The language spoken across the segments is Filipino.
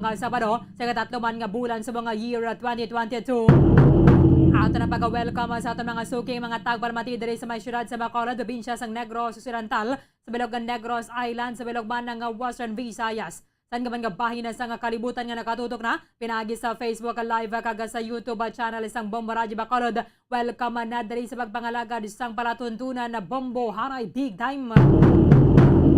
nga Sabado sa katatlo man nga bulan sa mga year 2022. Ato na pag-welcome sa ato mga suking mga tagbalmati diri sa may syudad sa Bacolod, probinsya sang Negros Occidental, sa bilog ng Negros Island, sa bilog man ng Western Visayas. San ka man nga bahin na sa nga kalibutan nga nakatutok na, pinagi sa Facebook Live kaga sa YouTube channel isang Bombo Radio Bacolod. Welcome na diri sa pagpangalagad isang palatuntunan na Bombo Haray Big Time.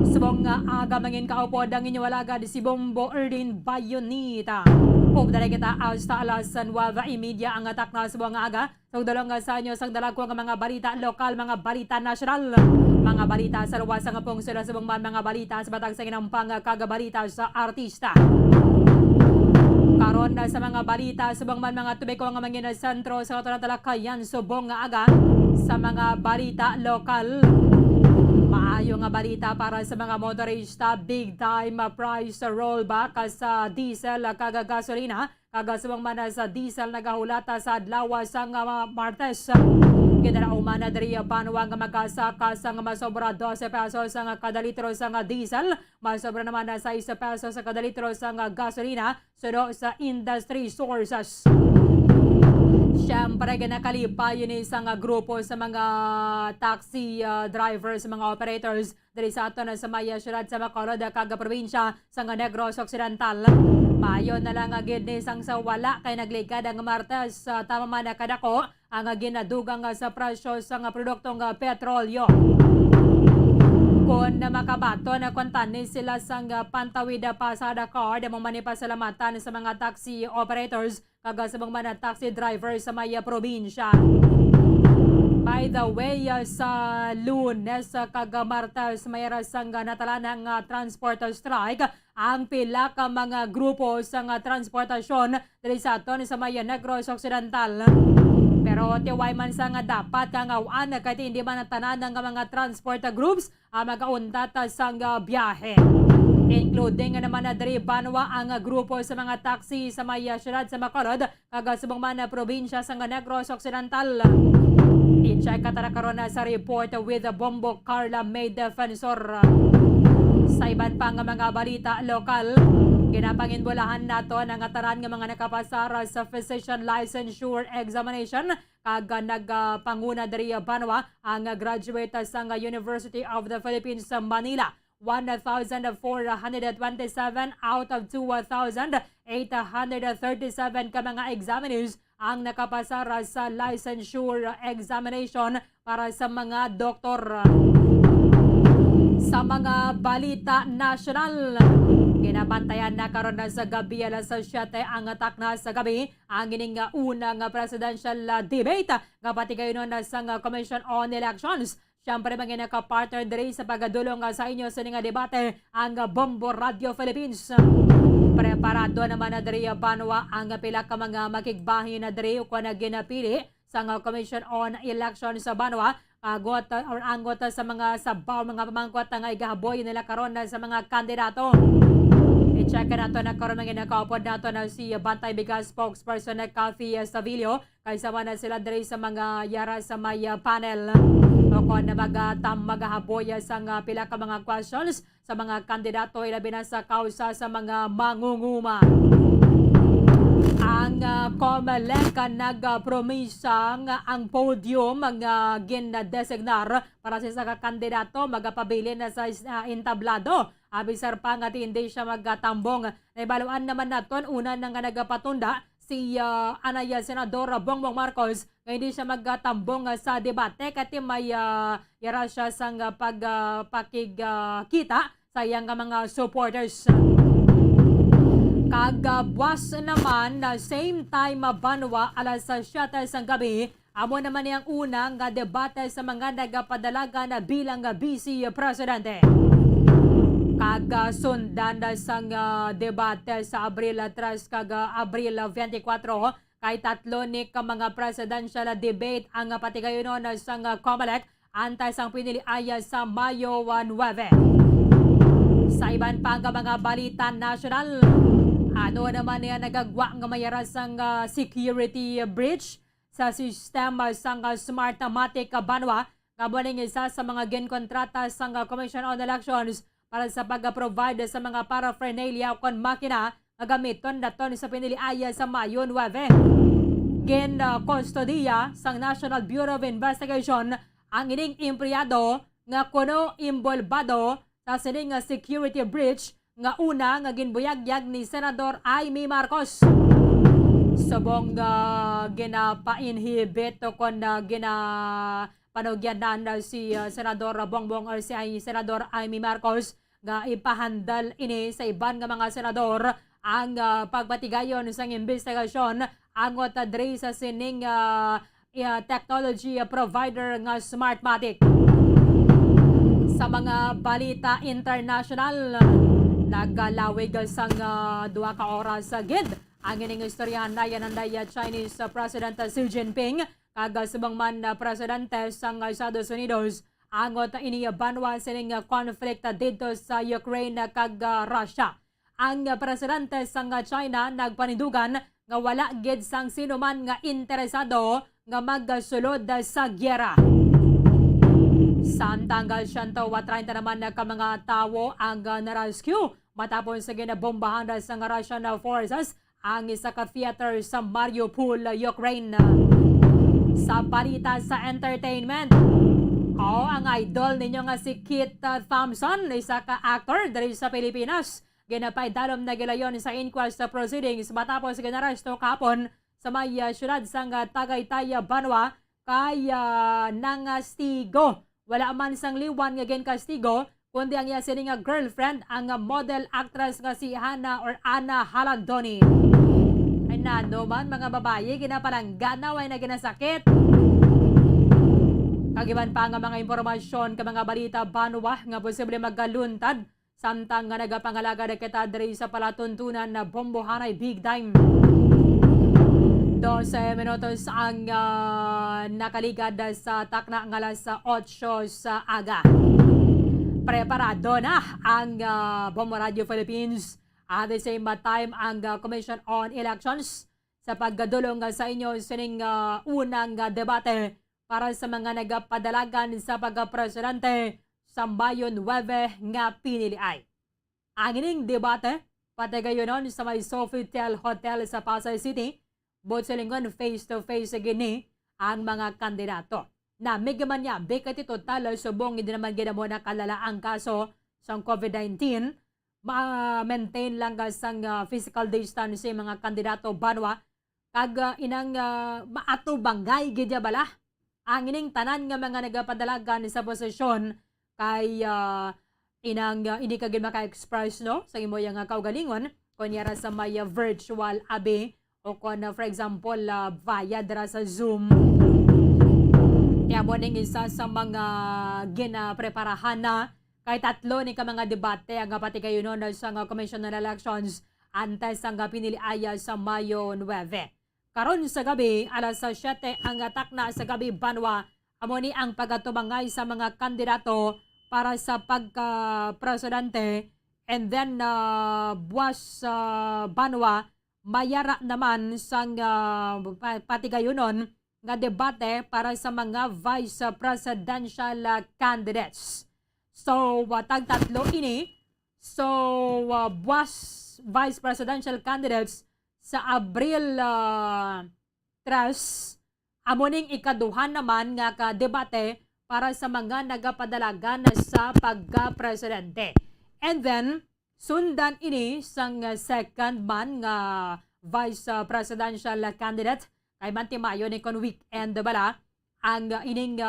Subong nga aga mangin kaupod ang inyong alagad si Bombo Erdin Bayonita. Pagdala kita hasta alas 9:30 ang atak na subong nga aga. So dalawang sa inyo sang dalagko nga mga balita lokal, mga balita nasyonal, mga balita sa luwas nga pong sila subong man mga balita sa batang sa ginampang kagabalita sa artista. Karon na sa mga balita subong man mga tubiko nga mangin sentro sa katalakayan subong nga aga sa mga balita lokal. Maayo nga balita para sa mga motorista, big time price rollback sa diesel kaga gasolina, kaga subong man sa diesel nagahulata sa adlaw sa Martes. Kinarauman na diri banwa nga magkasaka sa masobra 12 pesos ang kada litro sa diesel, masobra naman na 6 pesos sa kada litro sa gasolina suno sa industry sources. Siyempre, ganakalipay yun isang grupo sa mga taxi drivers, mga operators dari sa ato na sa maya syudad sa Bacolod, kaga probinsya sa Negros Occidental. Mayon na lang agad ni sang sa wala kay naglikad ang Martes tama man na kadako ang ginadugang sa presyo sa produktong petrolyo. Kung makabato na kontanin sila sang pantawid pasada card, mong manipasalamatan sa mga taxi operators kaga sa mga taxi drivers sa maya probinsya. By the way, sa Lunes kaga Martes mayroon sang natalanang transport strike ang pila ka mga grupo sa transportasyon dali sa aton sa maya Negros Occidental. Pero tiway man sa nga dapat kang awan kahit hindi man tanan ng mga transport groups magauntat sa biyahe. Including naman na diri banwa ang grupo sa mga taxi sa maya syudad sa Bacolod kaga subong man probinsya sa Negros Occidental. I-check katara karon sa report with Bombo Carla May Defensor. Sa iban pa nga mga balita lokal, ginapanginbulahan nato ang ataran nga mga nakapasar sa physician licensure examination kaga nagpanguna diri banwa ang graduate sa University of the Philippines sa Manila. 1,427 out of 2,837 ka mga examiners ang nakapasar sa licensure examination para sa mga doktor. Sa mga balita nasyonal, ginabantayan na karon na sa gabi alas 7 ang atak na sa gabi ang ining unang presidential debate nga pati kayo na sa Commission on Elections. Siyempre mga naka-partner diri sa pagadulong sa inyo sa nga debate ang Bombo Radio Philippines. Preparado naman na diri banwa ang pila ka mga makigbahin na diri kung na ginapili sa Commission on Elections sa banwa. Anggota sa mga sabaw, mga pamangkot nga igahaboy nila karon sa mga kandidato. I-check nato na karon mga nakaupod nato na si Bantay Bigas spokesperson na Cathy Savilio kaysa na sila diri sa mga yara sa may panel. O kung na magahaboy sa pila ka mga questions sa mga kandidato ilabi na sa kausa sa mga mangunguma. Ang COMELEC nagpromisang ang podium ang ginadesignar para sa kandidato magapabili na sa entablado. Abisar pa nga hindi siya magtambong. Naibaluan naman naton una nang nagapatunda si Anaya Senador Bongbong Marcos nga hindi siya magtambong sa debate kati may yara siya sang pagpakikita sa iyang mga supporters. Kagabwas naman na same time banwa alas 7 sang gabi amo naman niyang unang debate sa mga nagapadalaga na bilang Vice Presidente. Kagasundan sang debate sa Abril 3 kaga Abril 24 kay tatlo ni ka mga presidential debate ang patigayon sang COMELEC antay sang pinili aya sa Mayo 9. Sa iban pang mga balita nasyonal, ano naman niya nagagwa nga mayaras ang security breach sa sistema sang Smartmatic banwa kabuning isa sa mga ginkontrata sang Commission on Elections para sa pag-provide sa mga paraphernalia kon makina gamiton daton sa piniliaya sa Mayo 9. Kustodiya sang National Bureau of Investigation ang ining empleyado nga kuno imbolbado sa sining security breach nga una nga ginbuyagyag ni Senador Amy Marcos. Subong ginapainhibit o kon ginapanugyanan si Senador Bongbong or si Senador Amy Marcos nga ipahandal ini sa iban nga mga senador ang pagpatigayon sa investigasyon angot diri sa sining technology provider nga Smartmatic. Sa mga balita international, naggalawig sang 2 ka oras gid ang ining istoryahan na yan ang Chinese President Xi Jinping kagasubang man presidente sang Estados Unidos angot iniyabanwa sining conflict dito sa Ukraine kag Russia. Ang presidente sang China nagpanindugan nga wala gid sang sino man nga interesado nga magsulod sa gyera. Samtang 130 naman ka mga tawo ang na-rescue matapos sa ginabombahan sa Russian forces ang isa ka theater sa Mariupol, Ukraine. Sa balita sa entertainment, ang idol ninyo nga si Kit Thompson, isa ka actor diri sa Pilipinas, ginapaidalom na gilayon sa inquest proceedings matapos ginaresto kapon sa may syudad sang Tagaytay, Banwa kay nangastigo. Wala man sang liwan nga kastigo kundi ang iya sini nga girlfriend ang model actress nga si Ana Halandoni. Ay nano man mga babaye ginapalanggana way na ginasakit. Kagiban pa nga mga impormasyon ka mga balita Banwa nga posible magaluntad samtang nga nagapangalaga kita diri sa palatuntunan na bombohanay big time. 12 minutos ang nakaligad sa takna ng alas 8 sa aga. Preparado na ang Bombo Radio Philippines at the same time ang Commission on Elections sa pagdulong sa inyo sining unang debate para sa mga nagapadalagan sa pagka-presidente sa Mayo 9 nga piniliay. Ang ining debate patagayonon sa may Sofitel Hotel sa Pasay City. Both silingon face-to-face gini ang mga kandidato. Na megaman niya, bekat total subong hindi naman ginamo na kalala ang kaso sa COVID-19. Ma-maintain lang sang physical distance sa mga kandidato Banwa. Kag inang maato bangay gidya bala. Ang ining tanan nga mga nagapadalagan sa posisyon kay inang hindi ka gid maka-express no sa imo yang kaugalingon kunyara sa may virtual abi o kung for example via dra sa Zoom. Kaya mo ning isa sa mga ginapreparahan na kay tatlo ni ka mga debate ang pati kayo nun sa Commission on Elections antes ang piniliaya sa Mayo 9. Karon sa gabi, alas 7 ang takna sa gabi Banwa, amo ni ang pagatumbangay sa mga kandidato para sa pagka-presidente and then buwas Banwa mayara naman sang patigayonon nga debate para sa mga vice presidential candidates. So, tatlo ini. So, buwas vice presidential candidates sa Abril 3, amuning ikaduhan naman nga ka-debate para sa mga nagapadalagan sa pagka-presidente. And then, sundan ini sang second man nga vice presidential candidate kay mantimayo ni kon weekend bala ang ining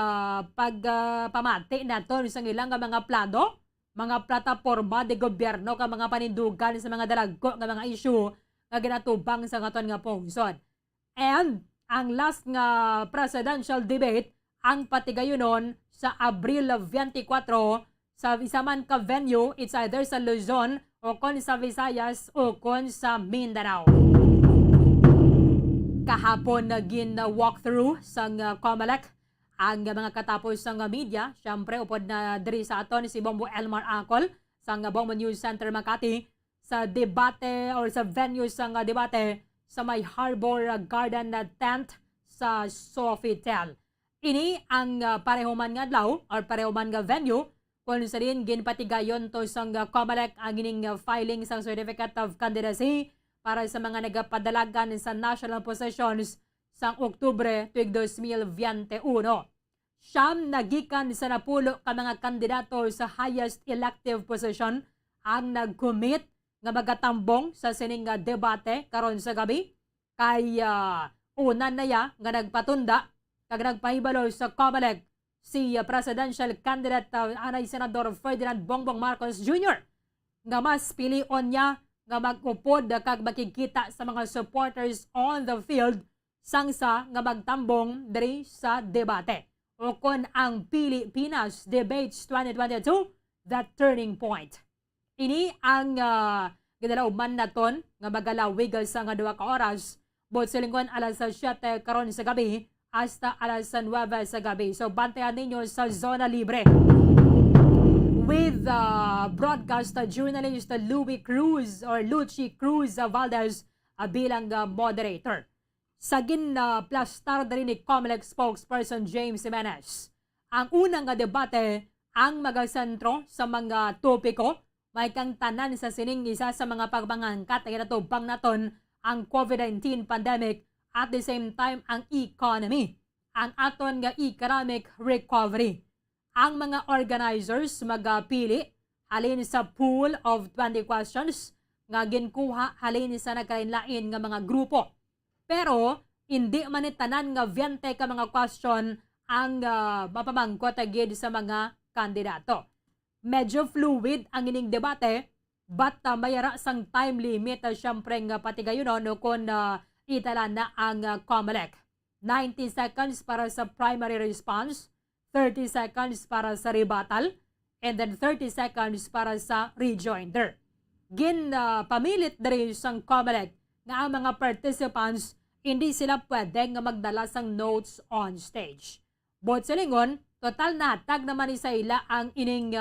pagpamati nato sa ilang mga plano, mga plataporma de gobyerno ka mga panindugan sa mga dalago nga mga issue nga ginatubang sa ngaton nga pungsod. And ang last nga presidential debate ang patigayonon sa Abril 24 sa isa man ka venue, it's either sa Luzon o kon sa Visayas o kon sa Mindanao. Kahapon naging walkthrough sa COMELEC ang mga katapos sa media. Siyempre, upod na diri sa aton si Bombo Elmar Acol sa Bombo News Center Makati sa debate or sa venue sa debate sa may Harbor Garden tent sa Sofitel. Ini ang pareho man nga adlaw or pareho man nga venue kung sa rin ginpatigayon to sang COMELEC ang ining filing sang Certificate of Candidacy para sa mga nagapadalagan sa national positions sa Oktubre tuig 2021. Siyam nagikan sa napulo ka mga kandidato sa highest elective position ang nag-commit nga magatambong sa sining debate karon sa gabi. Kay unan na ya nga nagpatunda kag nagpahibalo sa COMELEC si presidential candidate anay Senador Ferdinand Bongbong Marcos Jr. nga mas pilion niya nga mag-upod kag makikita sa mga supporters on the field sangsa nga magtambong diri sa debate. O kon ang Pilipinas Debates 2022, The Turning Point. Ini ang gidalawman naton nga magalawig sa nga 2 ka oras. Bot silingon alas 7 karon sa gabi hasta alas 9 sa gabi. So bantayan ninyo sa Zona Libre. With broadcast journalist Lucy Cruz Valdez bilang moderator. Sagin plastar din ni COMELEC spokesperson James Jimenez. Ang unang debate ang magasentro sa mga topiko may kang tanan sa sining isa sa mga pagbangangkat ay natubang naton ang COVID-19 pandemic at the same time ang economy, ang aton nga economic recovery. Ang mga organizers magapili halin sa pool of 20 questions nga ginkuha halin sa nagkalain-lain nga mga grupo. Pero hindi man tanan nga 20 ka mga question ang mapamangkot agad sa mga kandidato. Medyo fluid ang ining debate but mayara sang time limit syempre nga pati gayon kung itala na ang COMELEC. 90 seconds para sa primary response, 30 seconds para sa rebuttal, and then 30 seconds para sa rejoinder. Pamilit diri sang COMELEC nga ang mga participants hindi sila pwede nga magdala sang notes on stage. Bot sa lingon, total natag naman sa ila ang ining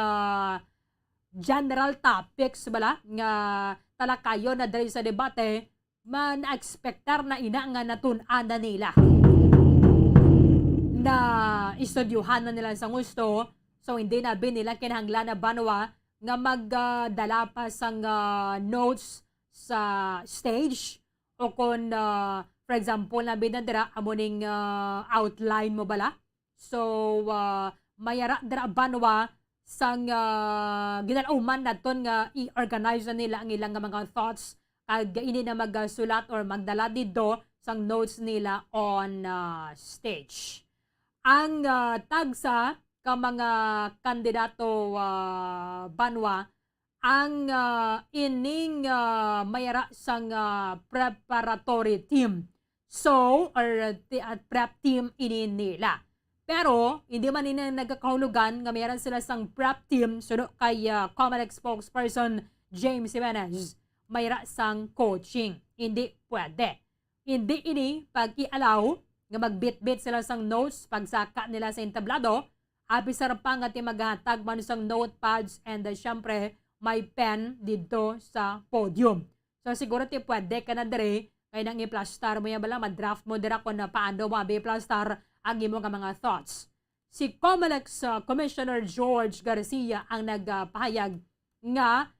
general topics bala nga talakayo na diri sa debate man-expectar na ina nga natun-an na nila. Na istudyuhan na nila sa gusto, so hindi na nila kinahanglan na banwa nga magdala pa sang notes sa stage o kung for example, nabi na dira amuning outline mo bala. So, mayara dira banwa sang ginalauman naton nga i-organize na nila ang ilang mga thoughts kag ini na magsulat or magdala dito sang notes nila on stage. Ang tagsa ka mga kandidato banwa ang ining mayara sang preparatory team. So, or prep team ini nila. Pero, hindi man nila nagkakahulugan nga mayroon sila sang prep team suno kay COMELEC spokesperson James Jimenez. Mayroon sang coaching. Hindi pwede. Hindi ini pag-ialaw nga magbit-bit sila sang notes pagsaka nila sa entablado. Abisar pa nga ti maghatag man sang notepads and syempre may pen dito sa podium. So, siguro ti pwede ka na dere kaya nang i-plastar mo yan bala, madraft mo dira kung na paano mo i-plastar ang imo nga mga thoughts. Si COMELEC Commissioner George Garcia ang nagpahayag nga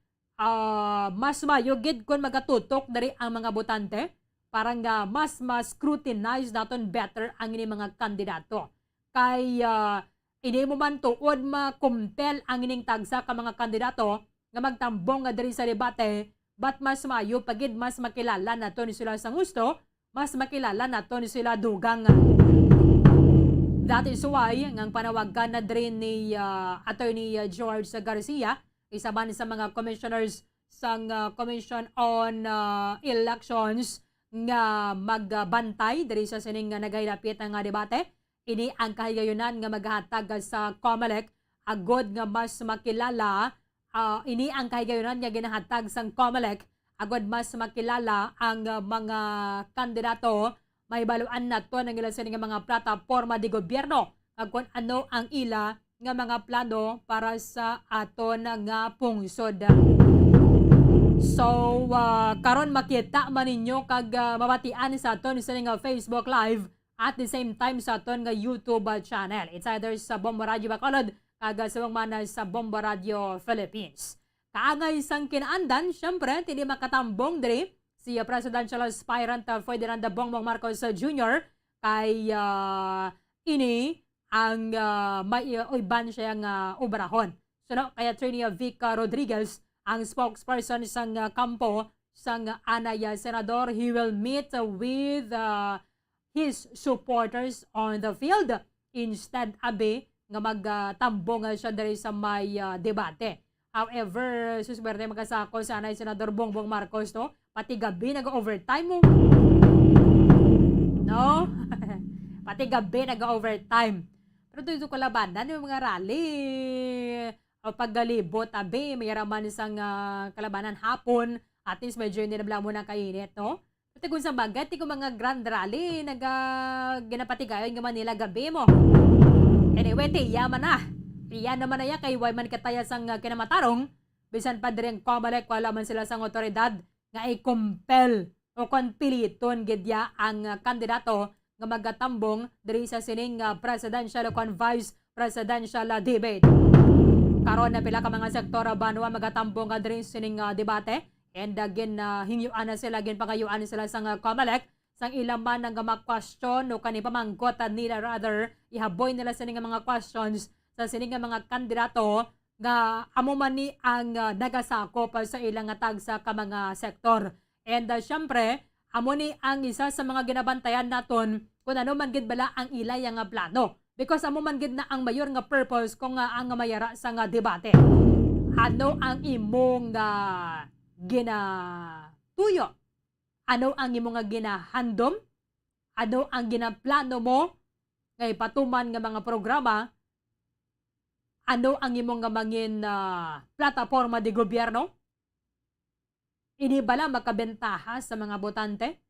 mas mayugid kung magatutok dari ang mga botante para nga mas scrutinize naton better ang ini mga kandidato. Kay hindi mo man tuod ma-compel ang ining tagsa ka mga kandidato nga magtambong nga diri sa debate. But mas mayo pagid mas makilala nato ni sila sa gusto, mas makilala nato ni sila dugang. That is why ngang panawagan na diri ni Attorney George Garcia, isa man sa mga commissioners sang Commission on Elections nga magbantay diri sa sining nagailapit nga debate. Ini ang kahigayunan nga maghatag sa COMELEC agod nga mas makilala. Ini ang kahigayunan nga ginahatag sang COMELEC agad mas makilala ang mga kandidato may baluan nato ng ilan sa mga plataforma di gobyerno kung ano ang ila nga mga plano para sa aton nga pungsod. So karon makita man ninyo kag mabatian sa aton sa nga Facebook Live at the same time sa aton nga YouTube channel. It's either sa Bomba Radio Bacolod kag sa mga sa Bomba Radio Philippines. Kaangay sang kinaandan, syempre, hindi makatambong diri si presidential aspirant Ferdinand Bongbong Marcos Jr. kay ini ang may iban siyang obrahon. So no, kay Attorney Vic Rodriguez, ang spokesperson sang kampo sang anay senador, he will meet with his supporters on the field instead abe nga magtambong siya diri sa may debate. However, suswerte magkasako sa anay senador Bongbong Marcos to, pati gabi nag-overtime mo. No? Pati gabi nag-overtime. Pero dito kalabanan yung mga rally o paggalibot abe, may raman isang kalabanan hapon, at least medyo hindi nabla mo ng kainit, no? At kung sa bagat, ko mga grand rally, ginapatigayon nga Manila gabi mo. Anyway, yaman na. Iyan naman na ya kay Wayman Kataya sang kinamatarong, bisan pa direng Comelec, wala man sila sang otoridad nga i-compel o konpiliton gidya ang kandidato nga magatambong diri sa sining presidential o vice presidential debate. Karon na pila ka mga sektor banwa magatambong diri sa sining debate, and again hingyuan na sila, pangayuan sila sang Comelec sang ilang man nga ma-question o kani pamanggot nila, rather ihaboy nila sining mga questions sa sining mga kandidato nga amo man ni ang nagasakop sa ilang tagsa ka mga sektor. And syempre, amo ni ang isa sa mga ginabantayan naton kung ano man gid bala ang ilay nga plano. Because amo man gid na ang mayor nga purpose kung ang mayara sa nga debate. Ano ang imong ginatuyo? Ano ang imong ginahandom? Ano ang ginaplano mo ngay patuman nga mga programa? Ano ang imong nga mangin plataforma de gobyerno? Ini bala makabentaha sa mga botante?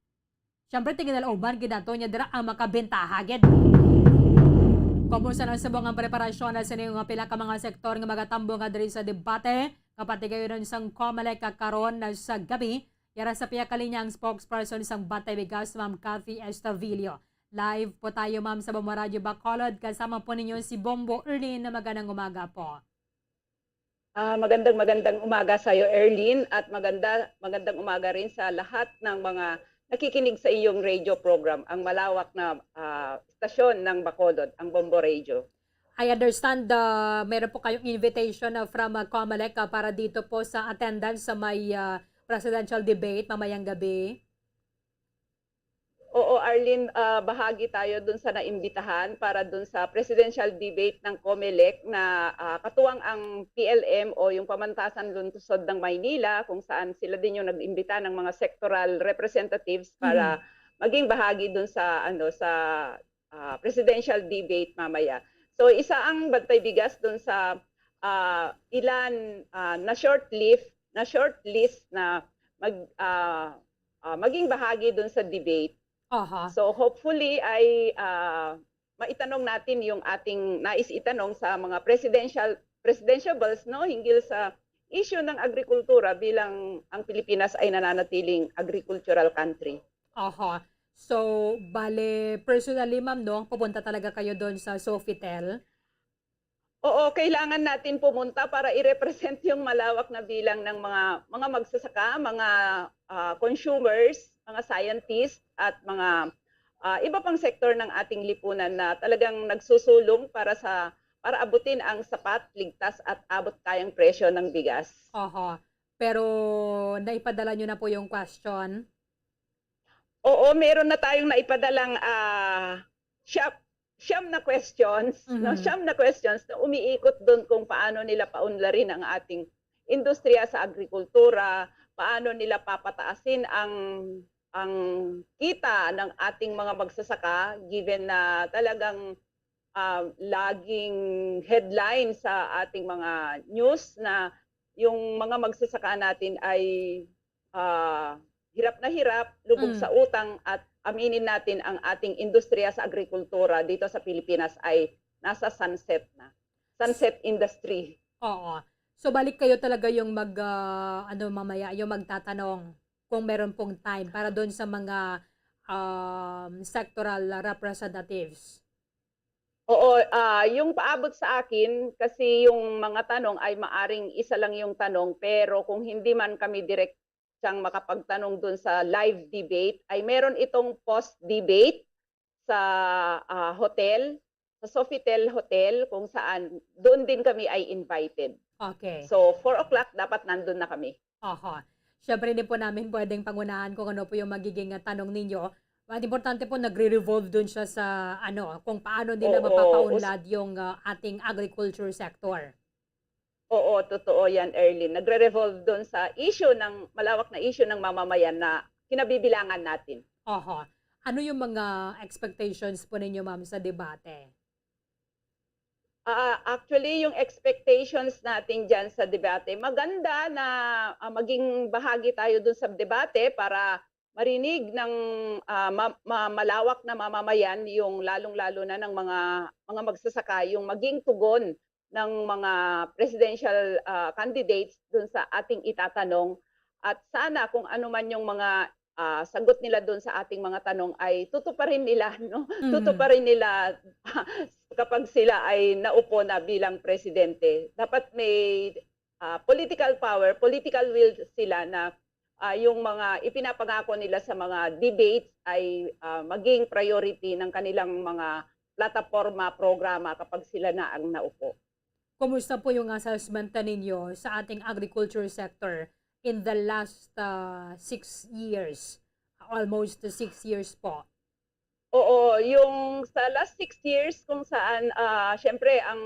Siyempre, tingin-alauban ginato niya dira ang makabentaha gid. Kumusta na sa mga preparasyon na sa mga pila ka mga sektor nga magatambo nga diri sa debate, kapati kayo ng isang Comelec karon na sa gabi, yara sa piya kalinya ang spokesperson isang Batay Bigas, Ma'am Cathy Estavillo. Live po tayo, ma'am, sa Bombo Radio Bacolod. Kasama po ninyo si Bombo Erlin na magandang umaga po. Magandang umaga sa iyo, Erlin, at magandang umaga rin sa lahat ng mga nakikinig sa iyong radio program, ang malawak na stasyon ng Bacolod, ang Bombo Radio. I understand meron po kayong invitation from Comelec para dito po sa attendance sa may presidential debate mamayang gabi. Oo, Arlene, bahagi tayo dun sa naimbitahan para dun sa presidential debate ng Comelec na katuwang ang PLM o yung Pamantasan Lungsod ng Maynila, kung saan sila din yung nag-imbita ng mga sectoral representatives para maging bahagi dun sa presidential debate mamaya. So isa ang Bantay Bigas dun sa ilan na shortlist na maging bahagi dun sa debate. So hopefully ay maitanong natin yung ating nais itanong sa mga presidentiables, no, hinggil sa issue ng agrikultura bilang ang Pilipinas ay nananatiling agricultural country. So bale personally, ma'am, no, pupunta talaga kayo doon sa Sofitel? Oo, kailangan natin pumunta para i-represent yung malawak na bilang ng mga magsasaka, mga consumers, mga scientists at mga iba pang sektor ng ating lipunan na talagang nagsusulong para abutin ang sapat, ligtas at abot kayang presyo ng bigas. Pero naipadala nyo na po yung question? Oo, meron na tayong naipadalang siyam na questions, no? Siyam na questions na umiikot doon kung paano nila paunlarin ang ating industriya sa agrikultura, paano nila papataasin ang kita ng ating mga magsasaka, given na talagang laging headline sa ating mga news na yung mga magsasaka natin ay hirap na hirap, lubog sa utang, at aminin natin ang ating industriya sa agrikultura dito sa Pilipinas ay nasa sunset na. Sunset industry. Oo. So balik kayo talaga yung mamaya, yung magtatanong kung meron pong time para doon sa mga sectoral representatives. Oo, yung paabot sa akin, kasi yung mga tanong ay maaring isa lang yung tanong, pero kung hindi man kami direct siyang makapagtanong dun sa live debate, ay meron itong post-debate sa hotel, sa Sofitel Hotel, kung saan doon din kami ay invited. Okay. So 4 o'clock dapat nandun na kami. Oho. Siyempre hindi po namin pwedeng pangunahan kung ano po yung magiging tanong ninyo. At importante po nagre-revolve dun siya sa kung paano nila Oo, mapapaunlad yung ating agriculture sector. Oo, totoo yan, Erlyn. Nagre-revolve doon sa malawak na issue ng mamamayan na kinabibilangan natin. Oho. Ano yung mga expectations po ninyo, ma'am, sa debate? Actually, yung expectations natin dyan sa debate, maganda na maging bahagi tayo dun sa debate para marinig ng malawak na mamamayan, yung lalong-lalo na ng mga magsasaka, yung maging tugon ng mga presidential candidates dun sa ating itatanong. At sana kung ano man yung mga sagot nila dun sa ating mga tanong ay tutuparin nila, no? Tutuparin nila kapag sila ay naupo na bilang presidente. Dapat may political power, political will sila na yung mga ipinapangako nila sa mga debates ay maging priority ng kanilang mga plataforma, programa kapag sila na ang naupo. Kumusta po yung assessment ninyo sa ating agriculture sector in the last 6 years? Almost 6 years po. Oo, yung sa last 6 years kung saan syempre ang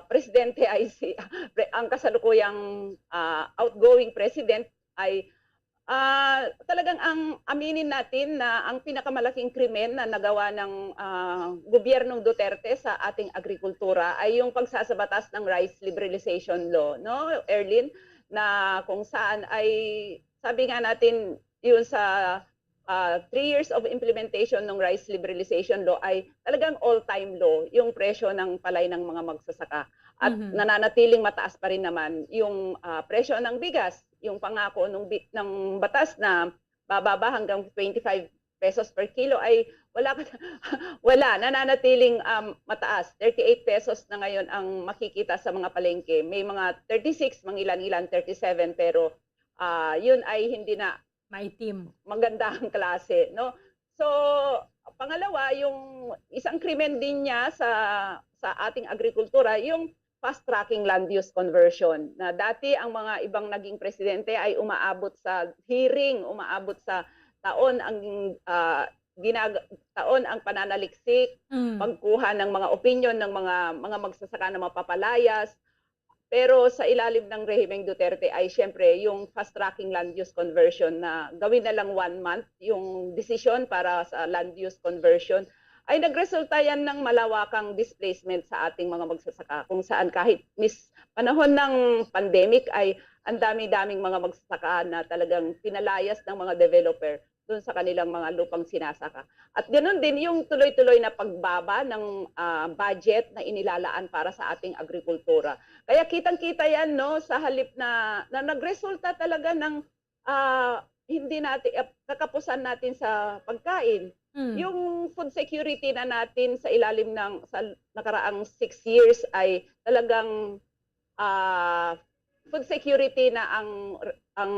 presidente ay ang kasalukuyang outgoing president ay talagang ang aminin natin na ang pinakamalaking krimen na nagawa ng gobyernong Duterte sa ating agrikultura ay yung pagsasabatas ng rice liberalization law, no, Erlyn, na kung saan ay sabi nga natin yun sa 3 years of implementation ng rice liberalization law ay talagang all-time low yung presyo ng palay ng mga magsasaka. At nananatiling mataas pa rin naman yung presyo ng bigas, yung pangako ng batas na bababa hanggang 25 pesos per kilo ay wala, nananatiling mataas. 38 pesos na ngayon ang makikita sa mga palengke. May mga 36, mangilan-ilan 37, pero yun ay hindi na Maitim. magandang klase, no? So, pangalawa, yung isang krimen din niya sa ating agrikultura, yung fast-tracking land use conversion. Na dati ang mga ibang naging presidente ay umaabot sa hearing, umaabot sa taon ang pananaliksik, pagkuha ng mga opinion ng mga magsasaka na mapapalayas. Pero sa ilalim ng rehimeng Duterte ay siyempre yung fast-tracking land use conversion na gawin na lang 1 month yung desisyon para sa land use conversion ay nagresulta yan ng malawakang displacement sa ating mga magsasaka, kung saan kahit panahon ng pandemic ay ang dami-daming mga magsasaka na talagang pinalayas ng mga developer doon sa kanilang mga lupang sinasaka. At ganoon din yung tuloy-tuloy na pagbaba ng budget na inilalaan para sa ating agrikultura. Kaya kitang-kita yan, no, sa halip na nagresulta talaga ng hindi natin kakapusan natin sa pagkain. Yung food security na natin sa ilalim ng sa nakaraang 6 years ay talagang food security na ang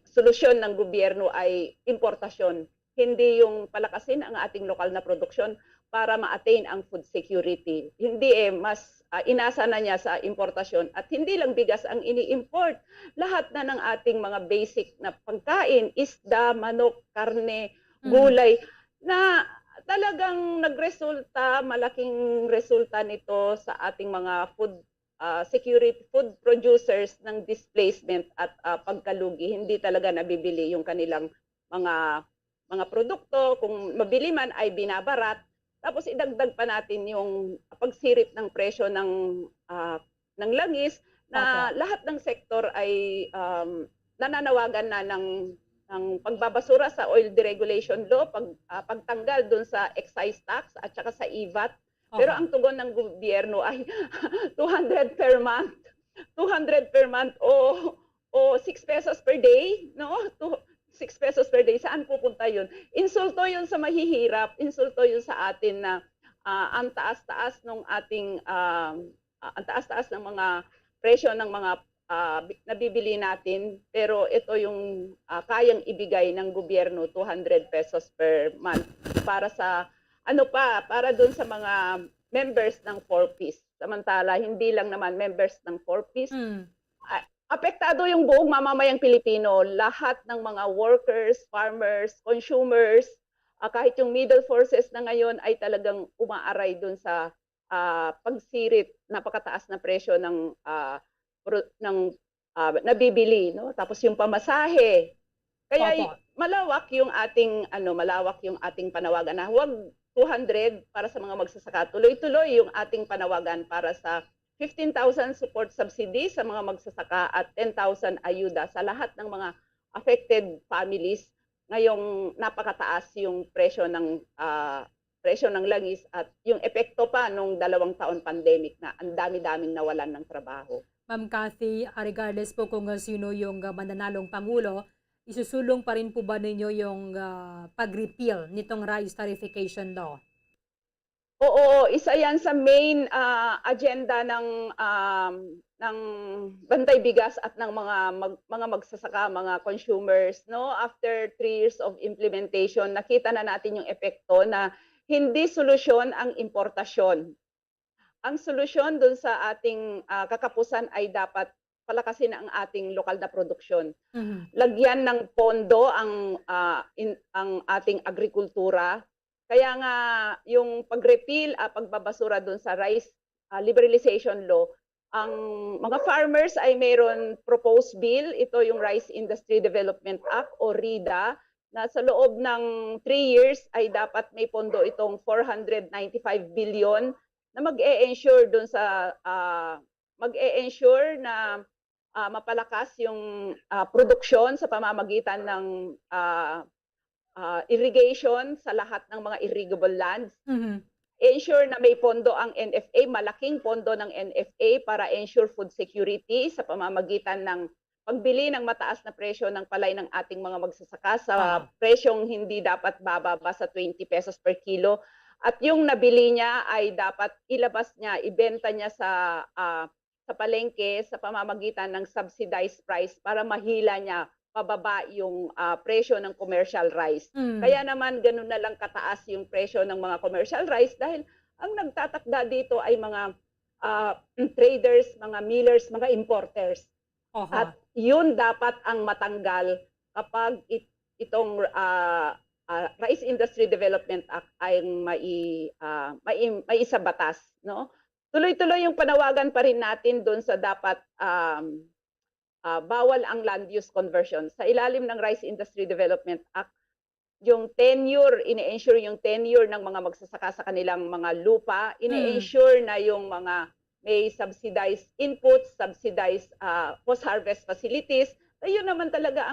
solusyon ng gobyerno ay importasyon, hindi yung palakasin ang ating lokal na produksyon para ma-attain ang food security. Hindi mas inasa na niya sa importasyon, at hindi lang bigas ang ini-import. Lahat na ng ating mga basic na pagkain, isda, manok, karne, gulay, na talagang malaking resulta nito sa ating mga food producers ng displacement at pagkalugi. Hindi talaga nabibili yung kanilang mga produkto. Kung mabili man ay binabarat. Tapos idagdag pa natin yung pagsirit ng presyo ng langis na lahat ng sektor ay nananawagan na ng pagbabasura sa oil deregulation law, pagtanggal dun sa excise tax at saka sa IVAT. Pero ang tugon ng gobyerno ay 200 per month. 200 per month o 6 pesos per day, no? 6 pesos per day. Saan pupunta 'yun? Insulto 'yun sa mahihirap, insulto 'yun sa atin na ang taas-taas ng ating ang taas-taas ng mga presyo ng mga nabibili natin, pero ito yung kayang ibigay ng gobyerno, 200 pesos per month para sa para dun sa mga members ng 4Ps. Samantala, hindi lang naman members ng 4Ps. Mm. Apektado yung buong mamamayang Pilipino, lahat ng mga workers, farmers, consumers, kahit yung middle forces na ngayon ay talagang umaaray dun sa pagsirit, napakataas na presyo ng nabibili, no? Tapos yung pamasahe. Kaya Opo. malawak yung ating panawagan na huwag 200 para sa mga magsasaka. Tuloy-tuloy yung ating panawagan para sa 15,000 support subsidy sa mga magsasaka at 10,000 ayuda sa lahat ng mga affected families. Ngayong napakataas yung presyo ng langis at yung epekto pa nung 2 taon pandemic na ang dami-daming nawalan ng trabaho. Ma'am Cathy, regardless po kung sino yung mananalong Pangulo, isusulong pa rin po ba ninyo yung pag-repeal nitong rice tarification law? Oo, isa yan sa main agenda ng Bantay Bigas at ng mga magsasaka, mga consumers, no? After 3 years of implementation, nakita na natin yung epekto na hindi solusyon ang importasyon. Ang solusyon dun sa ating kakapusan ay dapat palakasin ang ating lokal na produksyon. Mhm. Lagyan ng pondo ang ating agrikultura. Kaya nga yung pag-repeal, pagbabasura dun sa rice liberalization law, ang mga farmers ay mayroon proposed bill, ito yung Rice Industry Development Act o RIDA, na sa loob ng 3 years ay dapat may pondo itong 495 billion na mag-e-ensure dun sa na mapalakas yung produksyon sa pamamagitan ng irrigation sa lahat ng mga irrigable lands. Mhm. Ensure na may pondo ang NFA, malaking pondo ng NFA para ensure food security sa pamamagitan ng pagbili ng mataas na presyo ng palay ng ating mga magsasaka sa presyong hindi dapat bababa sa 20 pesos per kilo. At yung nabili niya ay dapat ilabas niya, ibenta niya sa palengke sa pamamagitan ng subsidized price para mahila niya pababa yung presyo ng commercial rice. Mm. Kaya naman ganun na lang kataas yung presyo ng mga commercial rice dahil ang nagtatakda dito ay mga traders, mga millers, mga importers. Oho. At yun dapat ang matanggal kapag itong Rice Industry Development Act ay maisa batas, no? Tuloy-tuloy yung panawagan pa rin natin doon sa dapat bawal ang land use conversion. Sa ilalim ng Rice Industry Development Act, yung tenure, ine-ensure yung tenure ng mga magsasaka sa kanilang mga lupa, ine-ensure na yung mga may subsidized inputs, subsidized post-harvest facilities. Yun naman talaga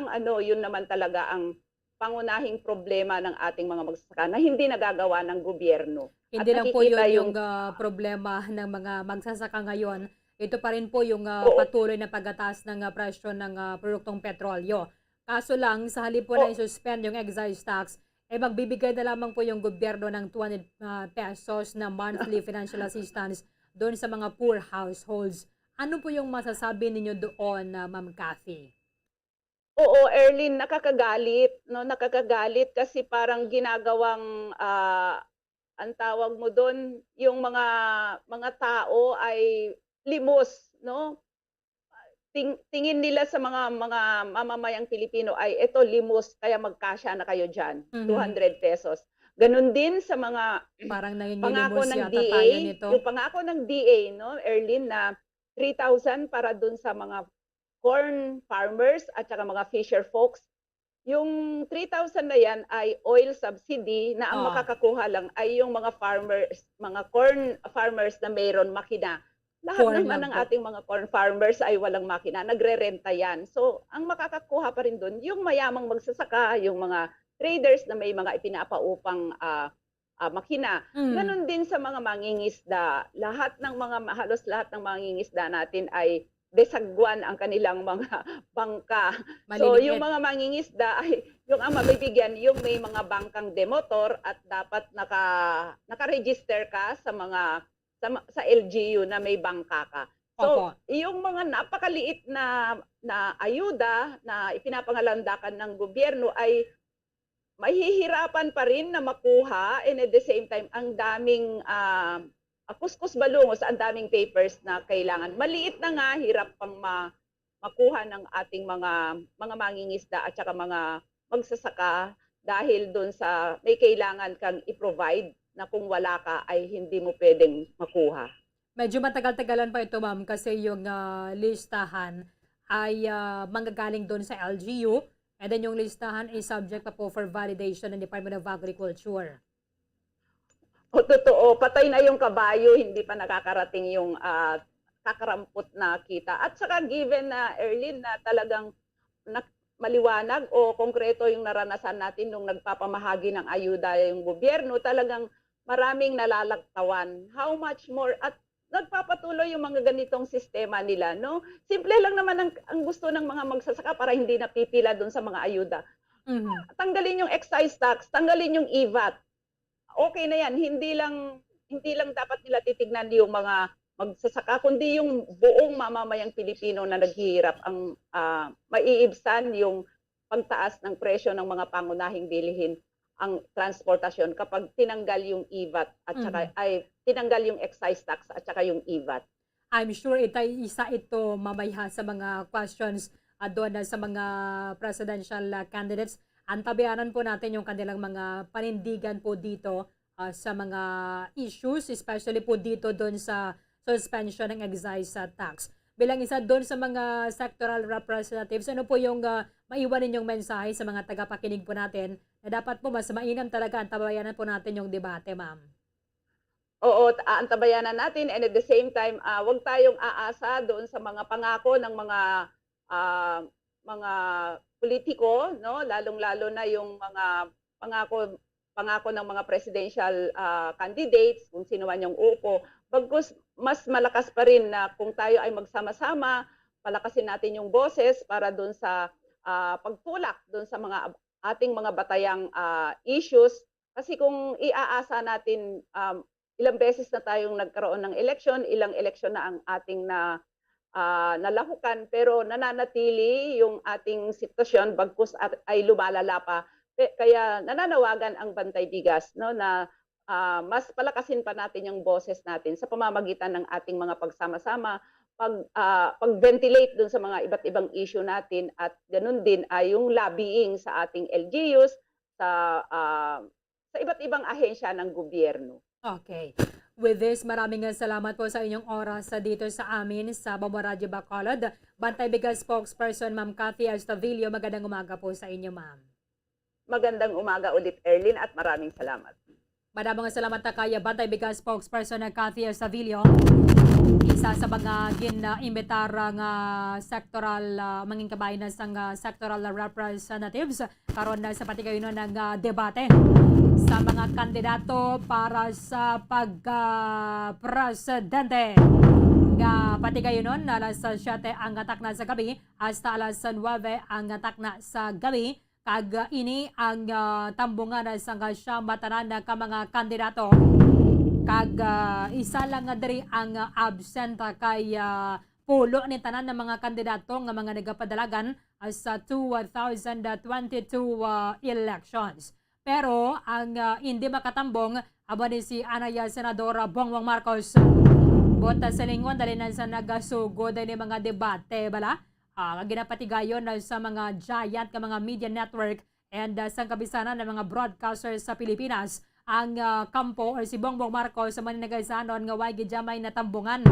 ang pangunahing problema ng ating mga magsasaka na hindi nagagawa ng gobyerno. Hindi At lang po nakikita yun yung problema ng mga magsasaka ngayon. Ito pa rin po yung patuloy na pagtaas ng presyo ng produktong petrolyo. Kaso lang, sa halip po na i-suspend yung excise tax, magbibigay na lamang po yung gobyerno ng 200 pesos na monthly financial assistance doon sa mga poor households. Ano po yung masasabi ninyo doon, Ma'am Cathy? Oo, Erlyn, nakakagalit, no? Nakakagalit kasi parang ginagawang ang tawag mo doon, yung mga tao ay limos, no? Tingin nila sa mga mamamayang Pilipino ay ito limos, kaya magkasya na kayo diyan, 200 pesos. Ganun din sa mga Parang pangako nangingilimos ng yata DA, tayo nito. yung pangako ng DA, no, Erlyn, na 3,000 para dun sa mga corn farmers at saka mga fisher folks. Yung 3,000 na yan ay oil subsidy na ang makakakuha lang ay yung mga farmers, mga corn farmers na mayroon makina. Lahat Corn naman lang ng po. ating mga corn farmers ay walang makina, nagrerenta yan. So, ang makakakuha pa rin dun, yung mayamang magsasaka, yung mga traders na may mga ipinapaupang makina. Ganon din sa mga mangingisda. Halos lahat ng mangingisda natin ay desagwan ang kanilang mga bangka. So Maliliit. yung mga mangingisda ay yung ang mabibigyan yung may mga bangkang demotor at dapat naka-register ka sa LGU na may bangka ka. Opo. So, yung mga napakaliit na ayuda na ipinapangalandakan ng gobyerno ay mahihirapan pa rin na makuha, and at the same time ang daming kuskus balungos, ang daming papers na kailangan. Maliit na nga, hirap pang makuha ng ating mga mangingisda at saka mga magsasaka dahil doon sa may kailangan kang i-provide na kung wala ka ay hindi mo pwedeng makuha. Medyo matagal-tagalan pa ito, ma'am, kasi yung listahan ay manggagaling doon sa LGU, and then yung listahan is subject pa po for validation ng Department of Agriculture. O totoo, patay na yung kabayo, hindi pa nakakarating yung kakarampot na kita. At saka given na, Erlyn, na talagang maliwanag o konkreto yung naranasan natin nung nagpapamahagi ng ayuda yung gobyerno, talagang maraming nalalagtawan. How much more? At nagpapatuloy yung mga ganitong sistema nila, no? Simple lang naman ang gusto ng mga magsasaka para hindi napipila doon sa mga ayuda. Mhm. Tanggalin yung excise tax, tanggalin yung EVAT. Okay na yan, hindi lang dapat nila titignan yung mga magsasaka, kundi yung buong mamamayang Pilipino na naghihirap ang maiibsan yung pagtaas ng presyo ng mga pangunahing bilihin ang transportasyon kapag tinanggal yung EVAT at saka ay tinanggal yung excise tax at saka yung EVAT. I'm sure isa ito mamaya sa mga questions doon sa mga presidential candidates. Antabayanan po natin yung kanilang mga panindigan po dito sa mga issues, especially po dito doon sa suspension ng excise tax. Bilang isa doon sa mga sectoral representatives, ano po yung maiwan ninyong mensahe sa mga tagapakinig po natin na dapat po mas mainam talaga antabayanan po natin yung debate, ma'am? Oo, aantabayanan natin, and at the same time, wag tayong aasa doon sa mga pangako ng ah, mga politiko, no? Lalong-lalo na yung mga pangako ng mga presidential candidates, kung sino man yung upo. Bagkus mas malakas pa rin na kung tayo ay magsama-sama, palakasin natin yung boses para doon sa pagtulak doon sa mga ating mga batayang issues. Kasi kung iaasa natin, ilang beses na tayong nagkaroon ng eleksyon, ilang eleksyon na ang ating nalahukan, pero nananatili yung ating sitwasyon bagkus ay lumalala pa. Kaya nananawagan ang Bantay Bigas, no, na mas palakasin pa natin yung boses natin sa pamamagitan ng ating mga pagsama-sama, pag-ventilate dun sa mga iba't ibang issue natin, at ganun din ay yung lobbying sa ating LGUs, sa iba't ibang ahensya ng gobyerno. Okay. With this, maraming salamat po sa inyong oras dito sa amin sa Bamboradio Bacolod. Bantay Bigas spokesperson, Ma'am Cathy Estavillo. Magandang umaga po sa inyo, ma'am. Magandang umaga ulit, Erlyn, at maraming salamat. Maraming salamat na kaya Bantay Bigas spokesperson na Cathy Estavillo. Isa sa mga gin-imbitarang sectoral, manging kabayan na sang sectoral representatives karon na sa patigayunon ng debate sa mga kandidato para sa pagka-presidente. Patigayunon, alas 7 ang atak na sa gabi hasta alas 9 ang atak na sa gabi. Kag ini ang tambungan sa siyang matanan na ka mga kandidato. Kag isa lang nga diri ang absent kay pulo ni tanan ng mga kandidato nga mga nagapadalagan sa 2022 elections. Pero ang hindi makatambong aba ni si Anaya Senadora Bongbong Marcos. Bota sa lingon dali na sa nagasugod ni mga debate bala. Ginapatigayon sa mga giant ka mga media network and sa kabisanan ng mga broadcasters sa Pilipinas ang kampo or si Bongbong Marcos sa maninagaysanon nga way gidjamay na tambungan.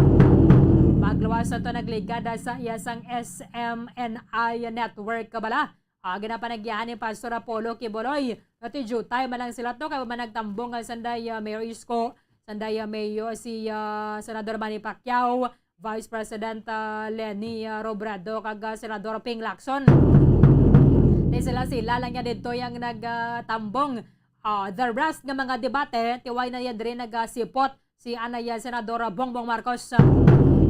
Magluwas ito nagligada sa iyasang SMNI network kabala. Ginapanagyahan ni Pastor Apollo Kiboloy. Nati jutay malang sila to kay managtambong sanday Mayor Isko, sanday Mayor si Senador Manny Pacquiao, Vice President Leni Robredo kag Senador Ping Lacson. Sila lang niya dito yung nagtambong. The rest ng mga debate, tiway na yan rin nagsipot si Anaya Senadora Bongbong Marcos.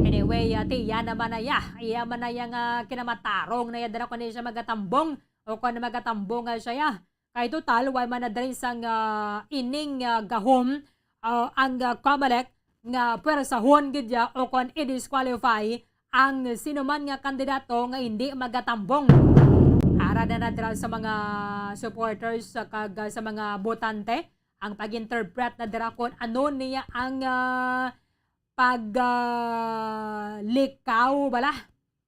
Anyway, tiya naman na ya. Iya man na yung kinamatarong na yan kung siya magatambong o kung magatambong siya. Kaya total, way man na rin sang ining gahom ang Kamalek nga pwersahon gidya o kon i-disqualify ang sinuman nga kandidato nga hindi magatambong. Ara na nadra sa mga supporters kag sa mga botante ang pag-interpret na dira kon ano niya ang paglikaw bala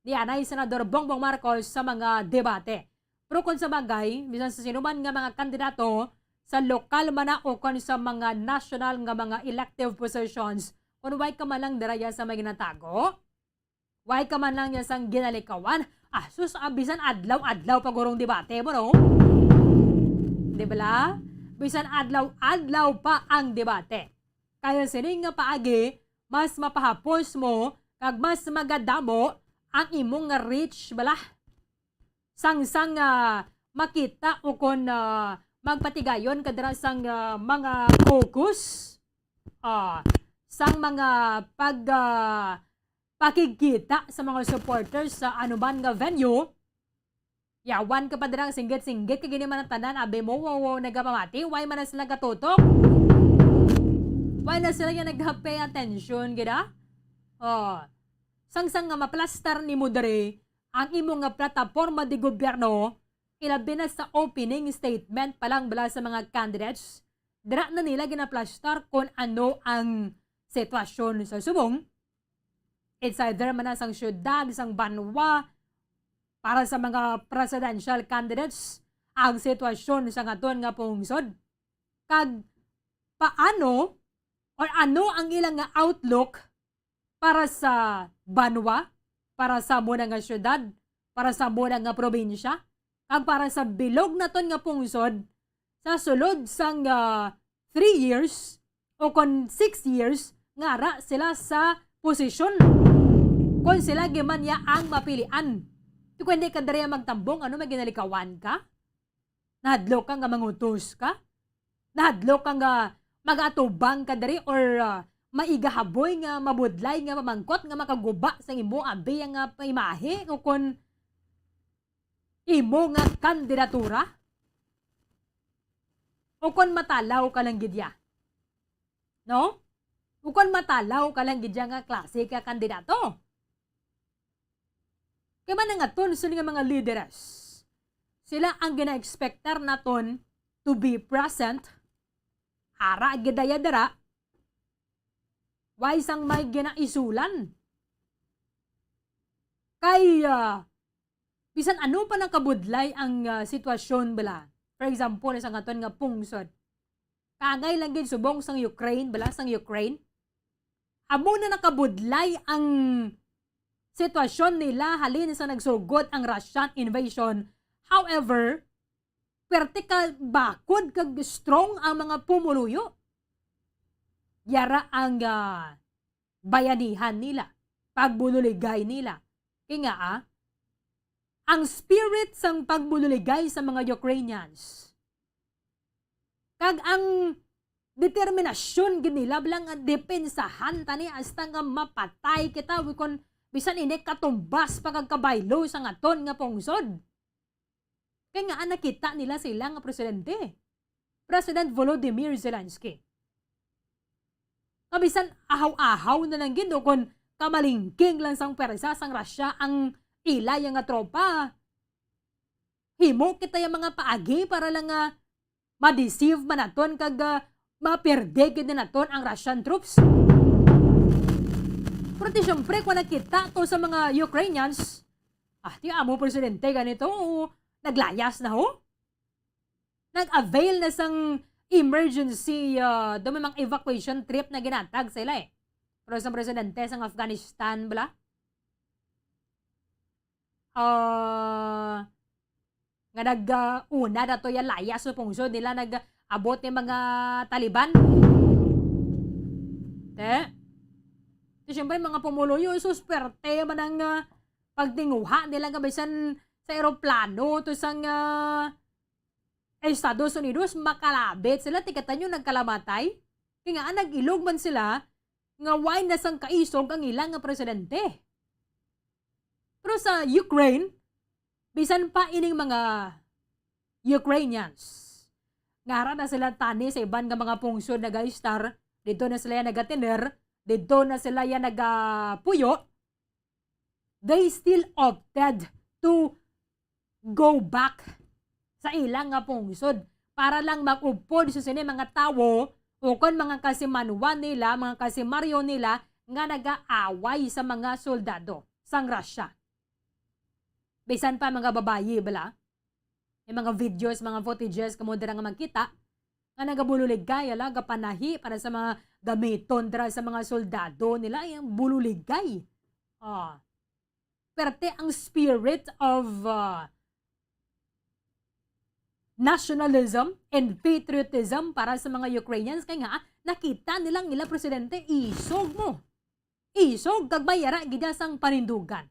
ni Anay Senador Bongbong Marcos sa mga debate. Pero kung sa bagay, bisan sa sinuman nga mga kandidato sa lokal man na o kung sa mga national nga mga elective positions, kung why ka man lang diraya sa may ginatago, why ka man lang niya sang ginalikawan, sus, bisan adlaw-adlaw pagurong debate mo, no? Di ba? Bisan adlaw-adlaw pa ang debate. Kaya sining nga paagi, mas mapahapos mo, kag mas magadamo ang imong nga reach, bala? Sang-sang makita o kung magpatigayon kadra sang mga focus, sang mga pakikita sa mga supporters sa anuman nga venue. Yawan ka pa dirang singgit-singgit ka gini man ang tanan, abe mo, wow, nagapamati, why man na sila katutok? Why na sila yung nag-pay attention, gina? Sang-sang nga maplastar ni mo dere, ang imong nga plataforma di gobyerno, ilabi na sa opening statement palang bala sa mga candidates, dira na nila ginaplastar kung ano ang sitwasyon sa subong. It's either man sang syudad, sang banwa, para sa mga presidential candidates, ang sitwasyon sa ngaton nga pungsod. Kag paano or ano ang ilang nga outlook para sa banwa, para sa muna nga syudad, para sa muna nga probinsya, kag para sa bilog na ton nga pungsod, sa sulod sang 3 years o kon 6 years, nga ra sila sa posisyon. Kung sila gimanya ang mapilian. Kung hindi ka dariya magtambong, ano may ginalikawan ka? Nahadlok ka nga mangutos ka? Nahadlok ka nga mag-atubang ka dari or maigahaboy nga mabudlay nga mamangkot nga makaguba sa imo abi nga paimahe o kung imo nga kandidatura? O kung matalaw ka lang gidya? No? O kung matalaw ka lang gidya nga klase ka kandidato? Kaya man nga ton sa mga leaders, sila ang gina-expectar naton to be present, ara gidaya dara, why sang may ginaisulan? Kay, bisan ano pa nakabudlay ang sitwasyon bala. For example, sa ngaton nga pungsod. Kagay lang gid subong sang Ukraine, bala sang Ukraine. Amo na nakabudlay ang sitwasyon nila halin sa nagsugod ang Russian invasion. However, vertical bakod kag strong ang mga pumuluyo. Yara ang bayanihan nila, pagbululigay nila. Kaya nga ang spirit sang pagbululigay sa mga Ukrainians, kag ang determinasyon ginila bilang depensahan tani hasta nga mapatay kita kon bisan ini katumbas pagkakabaylo sa ngaton nga pungsod. Kaya nga nakita nila sila nga presidente. President Volodymyr Zelensky. Kabisan ahaw-ahaw na lang gid kon kamalingking lang sang persa sang Russia ang ilay nga tropa. Himo kita yung mga paagi para lang ma-deceive man naton kag maperde gid naton ang Russian troops. Pero siyempre, kung nakita to sa mga Ukrainians, di amo presidente ganito, naglayas na ho. Nag-avail na sang emergency, dumimang evacuation trip na ginatag sila eh. Pero sa presidente sang Afghanistan, bala, nga nag-una na to yung layas so pungsod nila, nag-abot ng mga Taliban. Siyempre, mga pumuluyo, susperte man ang pagtinguha nila nga bisan sa aeroplano to sang Estados Unidos, makalabit sila, tikatan nyo nagkalamatay. Kaya nga, nag-ilog man sila nga why na sang kaisog ang ilang nga presidente. Pero sa Ukraine, bisan pa ining mga Ukrainians, ngara na sila tani sa iban nga mga pungsod na gaistar, dito na sila nagatiner, dito na sila yan nagapuyo, they still opted to go back sa ilang nga pungsod para lang mag-upod sa sini mga tawo o kon mga kasimanwan nila, mga kasimaryo nila nga nag-aaway sa mga soldado sang Russia. Bisan pa mga babayi bala, yung mga videos, mga footages kamo dira nga makita nga nagabululigay ala gapanahi para sa mga gamiton dira sa mga soldado nila yung bululigay. Perte ang spirit of nationalism and patriotism para sa mga Ukrainians kay nga nakita nilang ila presidente isog mo. Isog kagbayara gidya sang panindugan.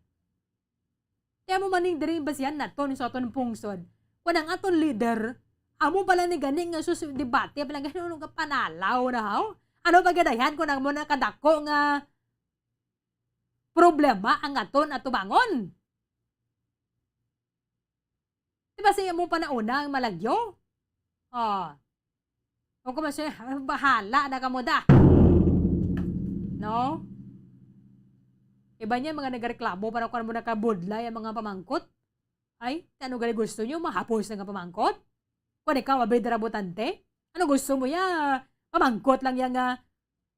Kaya mo maning diri basihan naton sa aton pungsod. Kunang aton leader, amo pala ni ganing nga sus debate pala ganon nga panalaw na haw. Ano ba gadayan kun ang mo nakadako nga problema ang aton at tubangon? Diba siya mo pa na unang malagyo? O kung masya, bahala na kamo da. No? Iba niya mga nagreklamo para kung mo nakabudlay ang mga pamangkot. Ay, ano gali gusto nyo? Mahapos na nga pamangkot? Kung ikaw, abidra butante? Ano gusto mo ya? Pamangkot lang yan nga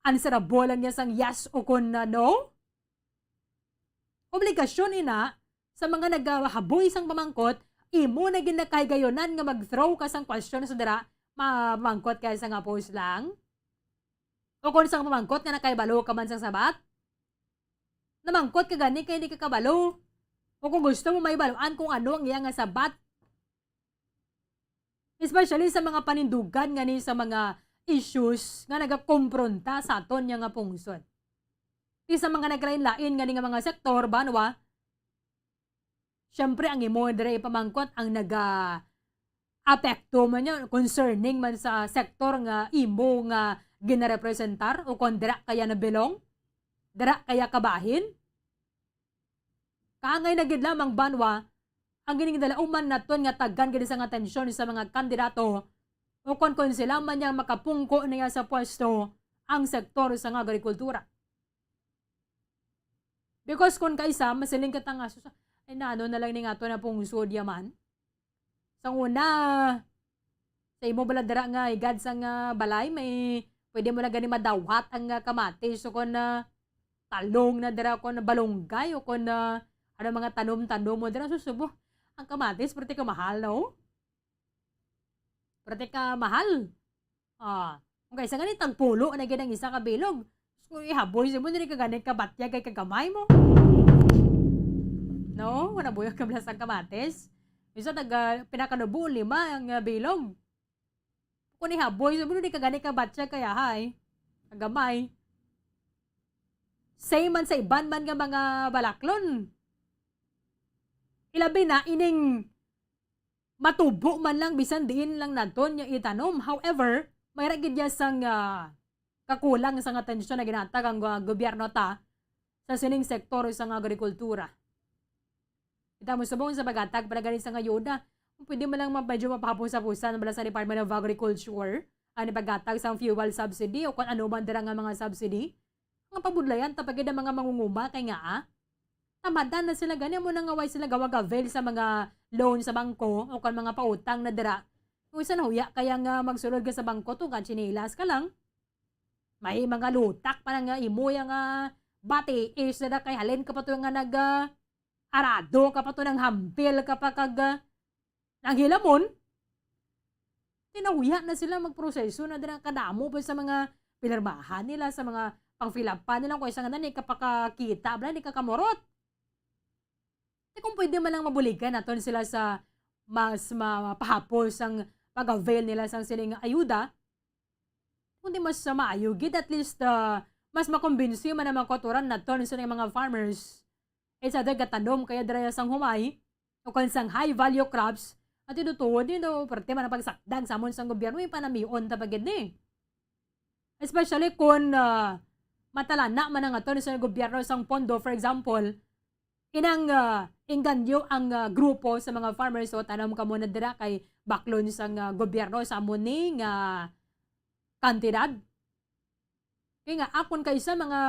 answerable lang niya sang yes o kung no? Obligasyon ina sa mga naghahaboy sang pamangkot, imo na ginakaygayonan nga mag-throw ka sang question sa dira, mamangkot kaya sa nga post lang? O kung sang mamangkot nga nakaibalo ka man sang sabat? Namangkot ka gani kaya hindi ka kabalo? O kung gusto mo may baluan kung ano ang iyang nga sabat? Especially sa mga panindugan nga ni sa mga issues nga nagakompronta sa aton nga pungsod. Isa mga naglain-lain nga ni nga mga sektor, banwa, syempre ang imo dire pamangkot ang apekto man niya concerning man sa sektor nga imo nga ginarepresentar o kung dira kaya nabilong, dira kaya kabahin. Kaangay na gid lamang banwa ang gining dalauman naton nga taggan gid sa atensyon sa mga kandidato o kung sila man yang makapungko niya sa pwesto ang sektor sa nga agrikultura. Because kung kaisa masiling ka tanga ay na ano na lang ni nga to na pungsod yaman. Sa una, sa imo bala dira nga igad sa nga balay, may pwede mo na gani madawat ang kamatis o kung talong na dira kung balonggay o kung ano mga tanom-tanom mo dira susubo. Ang kamatis, pwede ka mahal, no? Pwede ka mahal. Kung kaisa ganit ang pulo na ginang isa ka bilog, kung ihaboy sa mo, hindi ka ganit kabatya kay kagamay mo. No? Wala buhay ka blas ang kamatis. Isa pinakanubo, 5 ang bilog. Kung ihaboy, sabi hindi ka gani ka batya kaya hay. Kagamay. Same man sa iban man nga mga balaklon. Ilabi na, ining matubo man lang, bisan diin lang naton yung itanom. However, may ragidya sang kakulang sa atensyon na ginatag ang gobyerno ta sa sining sektor sa agrikultura. Kita mo sabong sa pagatag para ganit sa ngayuda. Pwede mo lang medyo mapahapusa-pusa na sa Department of Agriculture ang pagatag sa fuel subsidy o kung ano man dira nga mga subsidy. Ang pabudlayan tapagid ang mga mangunguma kay nga tamadan na sila ganyan mo nang away sila gawag-avail sa mga loan sa bangko o kung mga pautang na dira. Kung isa na huya kaya nga magsulod ka sa bangko to kan chinilas ka lang. May mga lutak pa nga imo yang bati is na kay halin ka pa to nga arado ka pa to ng hampil kapag ang hilamon, tinahuya na sila magproseso na din kadamo pa sa mga pinirmahan nila, sa mga pang-filapan nila kung isang ganun, kapakakita, hindi ka kamorot. Kung pwede man lang mabuligan naton sila sa mas mapahapos ang pag-avail nila sa siling ayuda, kundi mas maayugid, at least mas makumbinsi man ang mga koturan naton sa mga farmers. Sa dagatanom kaya dira sang humay o kung sang high value crops at itutuod din parte man ang pagsakdag sa amon sang gobyerno yung panamion tapagid ni. Especially kung matalana man ang aton sa gobyerno sang pondo, for example, inang inganyo ang grupo sa mga farmers o tanam ka muna dira kay baklon sang gobyerno sa amon ning kantidad. Kaya nga, akon kay sa mga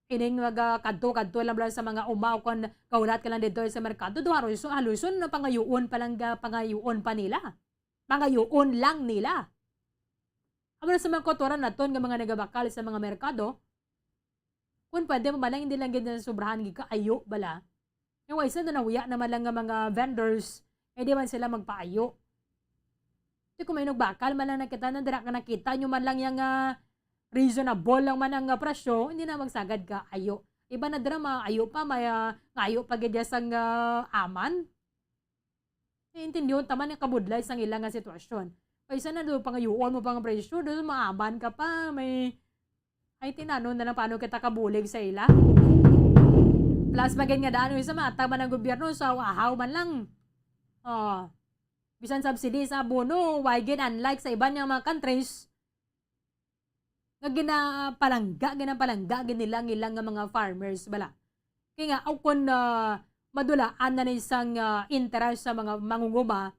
ining kadto-kadto lang sa mga umaw kon kaulat ka lang dito sa merkado, do haluson na pangayuon pa lang pangayuon pa nila. Pangayuon lang nila. Amo na sa mga kotoran naton nga mga nagabakal sa mga merkado, kung pwede mo malang hindi lang ganyan sobrahan gikaayo bala. Yung isa na nahuya naman lang nga mga vendors, hindi man sila magpaayo. So kung may nagbakal man lang nakita na dira ka nakita nyo man lang yung reasonable lang man ang presyo, hindi na magsagad ka ayo. Iba na dira maayo pa, may ngayo pa gidya sang aman. Intindiyon taman yung kabudlay sang ilang nga sitwasyon. Kaysa na doon pangayuon mo pang presyo, doon maaban ka pa, may ay tinanong na lang paano kita kabulig sa ila. Plus maging nga daan sa mata man ng gobyerno sa wahaw man lang. Bisan subsidy sa abono, why gin unlike sa iba niyang mga countries, nga ginapalangga nilang nga mga farmers bala. Kaya nga, kung madulaan na isang interest sa mga mangunguma,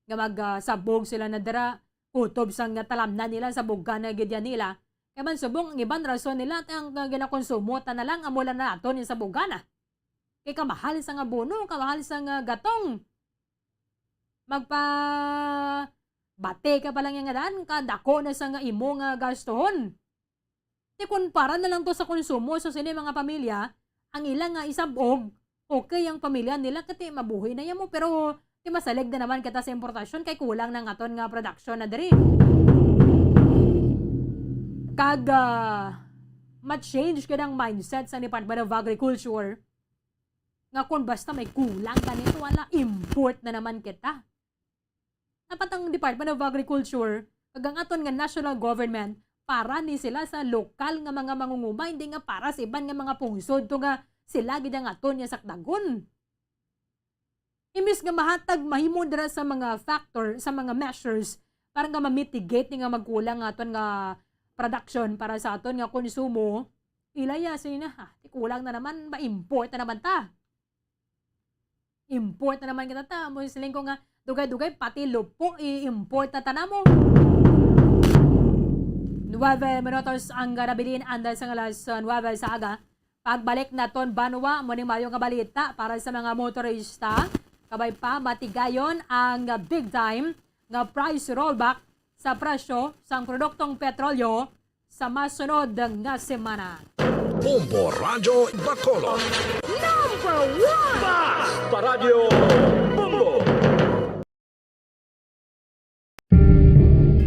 nga magsabog sila na dara, kutob sang talamnan nila, sabog na gidya nila, kaya man subong, ang ibang rason nila, ang ginakonsumo, na lang, amula na ato yung sabogana. Kaya kamahal sa nga bono, kamahal sa nga gatong. Bate ka pa lang yung daan, kadako na sa nga imo nga gastohon. Di kung para na lang to sa konsumo, so sila mga pamilya, ang ilang nga isabog, okay ang pamilya nila, kati mabuhay na yan mo, pero di masalig na naman kita sa importasyon, kay kulang ng aton nga production na diri. Ma-change ka ng mindset sa Department of Agriculture nga kung basta may kulang ganito, wala, import na naman kita. Dapat ang Department of Agriculture, kagang aton nga national government, para ni sila sa lokal nga mga mangunguma, hindi nga para sa iban nga mga pungsod, to nga sila gid ang aton nga sakdagon. Imbis nga mahatag mahimo dira sa mga factor, sa mga measures, para nga ma-mitigate nga magkulang aton nga production para sa aton nga konsumo, ilaya sila na, kulang na naman, ma-import na naman ta. Import na naman kita ta. Musiling ko nga, dugay-dugay, pati lupo, i-import na tanamo. 9 minutos ang nabilin anday sa alas 9 sa aga. Pagbalik naton Banwa, muning mayo nga balita para sa mga motorista. Kabay pa, matigayon ang big time nga price rollback sa presyo sang produktong petrolyo sa masunod nga semana. Bombo Radyo Bacolod. Number 1! Basta Radio Bombo.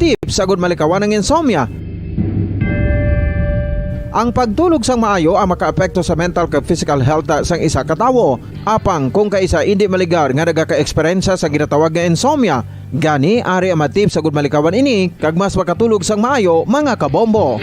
Tips sagud malikawan ng insomnia. Ang pagtulog sang maayo ang makaapekto sa mental kag physical health sang isa ka tawo. Apang kung kaisa hindi maligar nga nagaka-eksperyensya sa ginatawag nga insomnia, gani ari ang matip sagud malikawan ini kag mas makatulog sang maayo mga kabombo.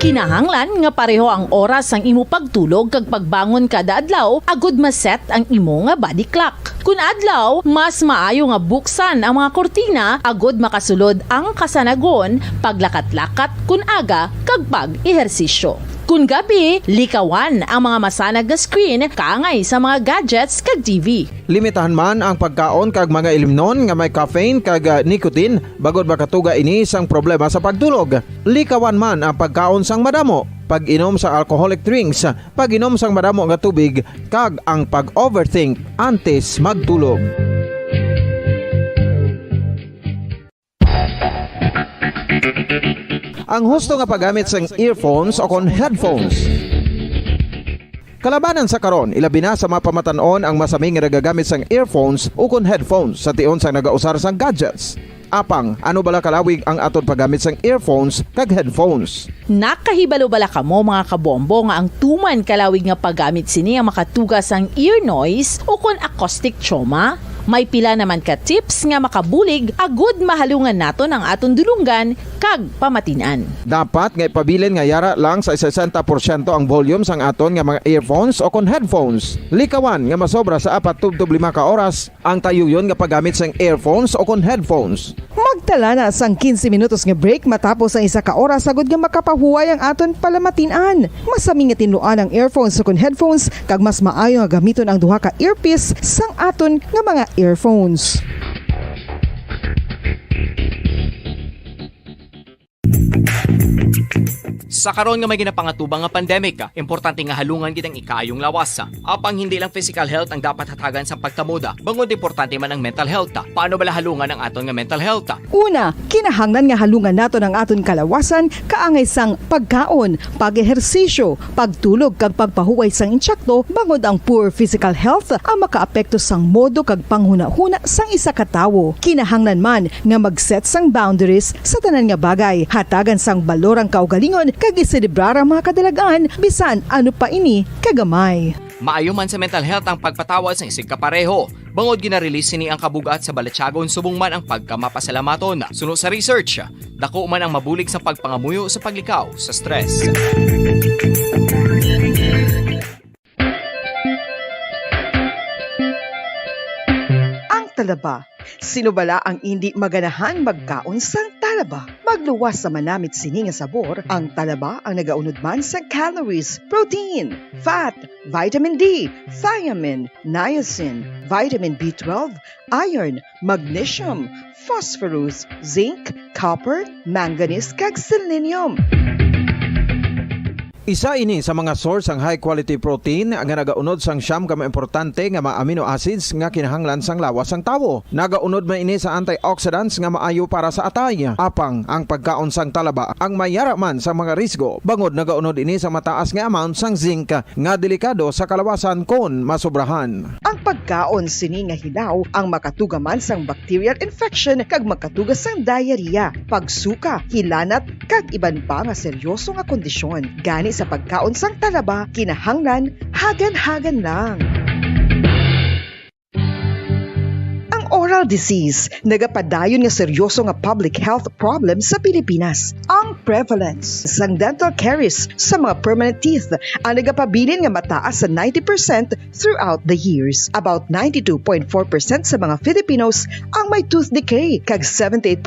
Kinahanglan nga pareho ang oras ang imo pagtulog kag pagbangon kada adlaw agud maset ang imo nga body clock. Kun adlaw, mas maayo nga buksan ang mga kortina agud makasulod ang kasanagon, paglakat-lakat kun aga kag pag-ehersisyo. Kun gabi, likawan ang mga masanag nga screen kaangay sa mga gadgets kag TV. Limitahan man ang pagkaon kag mga ilimnon nga may caffeine kag nicotine bagod makatuga ini sang problema sa pagtulog. Likawan man ang pagkaon sang madamo, pag-inom sa alcoholic drinks, pag-inom sang madamo nga tubig kag ang pag-overthink antes magtulog. Ang husto nga paggamit sang earphones o kon headphones. Kalabanan sa karon, ilabi na sa mga pamatanon ang masami nga nagagamit sang earphones o kon headphones sa tion sang nagausar sang gadgets. Apang, ano bala kalawig ang aton paggamit sang earphones kag headphones? Nakahibalo bala kamo mga kabombo nga ang tuman kalawig nga paggamit sini ang makatugas ang ear noise o kon acoustic trauma? May pila naman ka tips nga makabulig agud mahalungan naton ang aton dulunggan kag pamatinan. Dapat nga ipabilin nga yara lang sa 60% ang volume sang aton nga mga earphones o kon headphones. Likawan nga masobra sa 4-5 ka oras ang tayuyon nga paggamit sang earphones o kon headphones. Magtala na sang 15 minutos nga break matapos ang 1 ka oras sagud nga makapahuway ang aton palamatinan. Masami nga tinuan ang earphones o kon headphones kag mas maayo nga gamiton ang duha ka earpiece sang aton nga mga earphones. Sa karon nga may ginapangatubang nga pandemic, importante nga halungan gid ang ikaayong lawas. Apang hindi lang physical health ang dapat hatagan sa pagtamuda, bangod importante man ang mental health. Paano bala halungan ang aton nga mental health? Una, kinahanglan nga halungan nato ang aton kalawasan kaangay sang pagkaon, pag-ehersisyo, pagtulog kag pagpahuway sang insyakto bangod ang poor physical health ang makaapekto sang modo kag panghuna-huna sang isa ka tawo. Kinahanglan man nga mag-set sang boundaries sa tanan nga bagay, hatagan sang balorang kaugalingon kag iselebrar ang mga kadalagaan bisan ano pa ini kagamay. Maayo man sa mental health ang pagpatawad sa isig kapareho. Bangod gina-release ni ang kabugat sa Balatyagon subong man ang pagkamapasalamaton. Suno sa research, dako man ang mabulig sa pagpangamuyo sa paglikaw sa stress. Ang talaba. Sino bala ang hindi maganahan magkaon sang talaba? Magluwas sa manamit sini nga sabor, ang talaba ang nagaunod man sa calories, protein, fat, vitamin D, thiamine, niacin, vitamin B12, iron, magnesium, phosphorus, zinc, copper, manganese kag selenium. Isa ini sa mga source ang high quality protein nga nagaunod sang siyam ka importante nga mga amino acids nga kinahanglan sang lawas sang tawo. Nagaunod man ini sa antioxidants nga maayo para sa atay. Apang ang pagkaon sang talaba ang mayara man sa mga risgo. Bangod nagaunod ini sa mataas nga amount sang zinc nga delikado sa kalawasan kon masobrahan. Ang pagkaon sini nga hilaw ang makatugaman sang bacterial infection kag makatugas sang diarrhea, pagsuka, hilanat kag iban pa nga seryoso nga kondisyon. Gani sa pagkaon sang talaba, kinahanglan hagan-hagan lang. Oral disease, nagapadayon nga seryoso nga public health problem sa Pilipinas. Ang prevalence sang dental caries sa mga permanent teeth ang nagapabilin nga mataas sa 90% throughout the years. About 92.4% sa mga Filipinos ang may tooth decay, kag 78%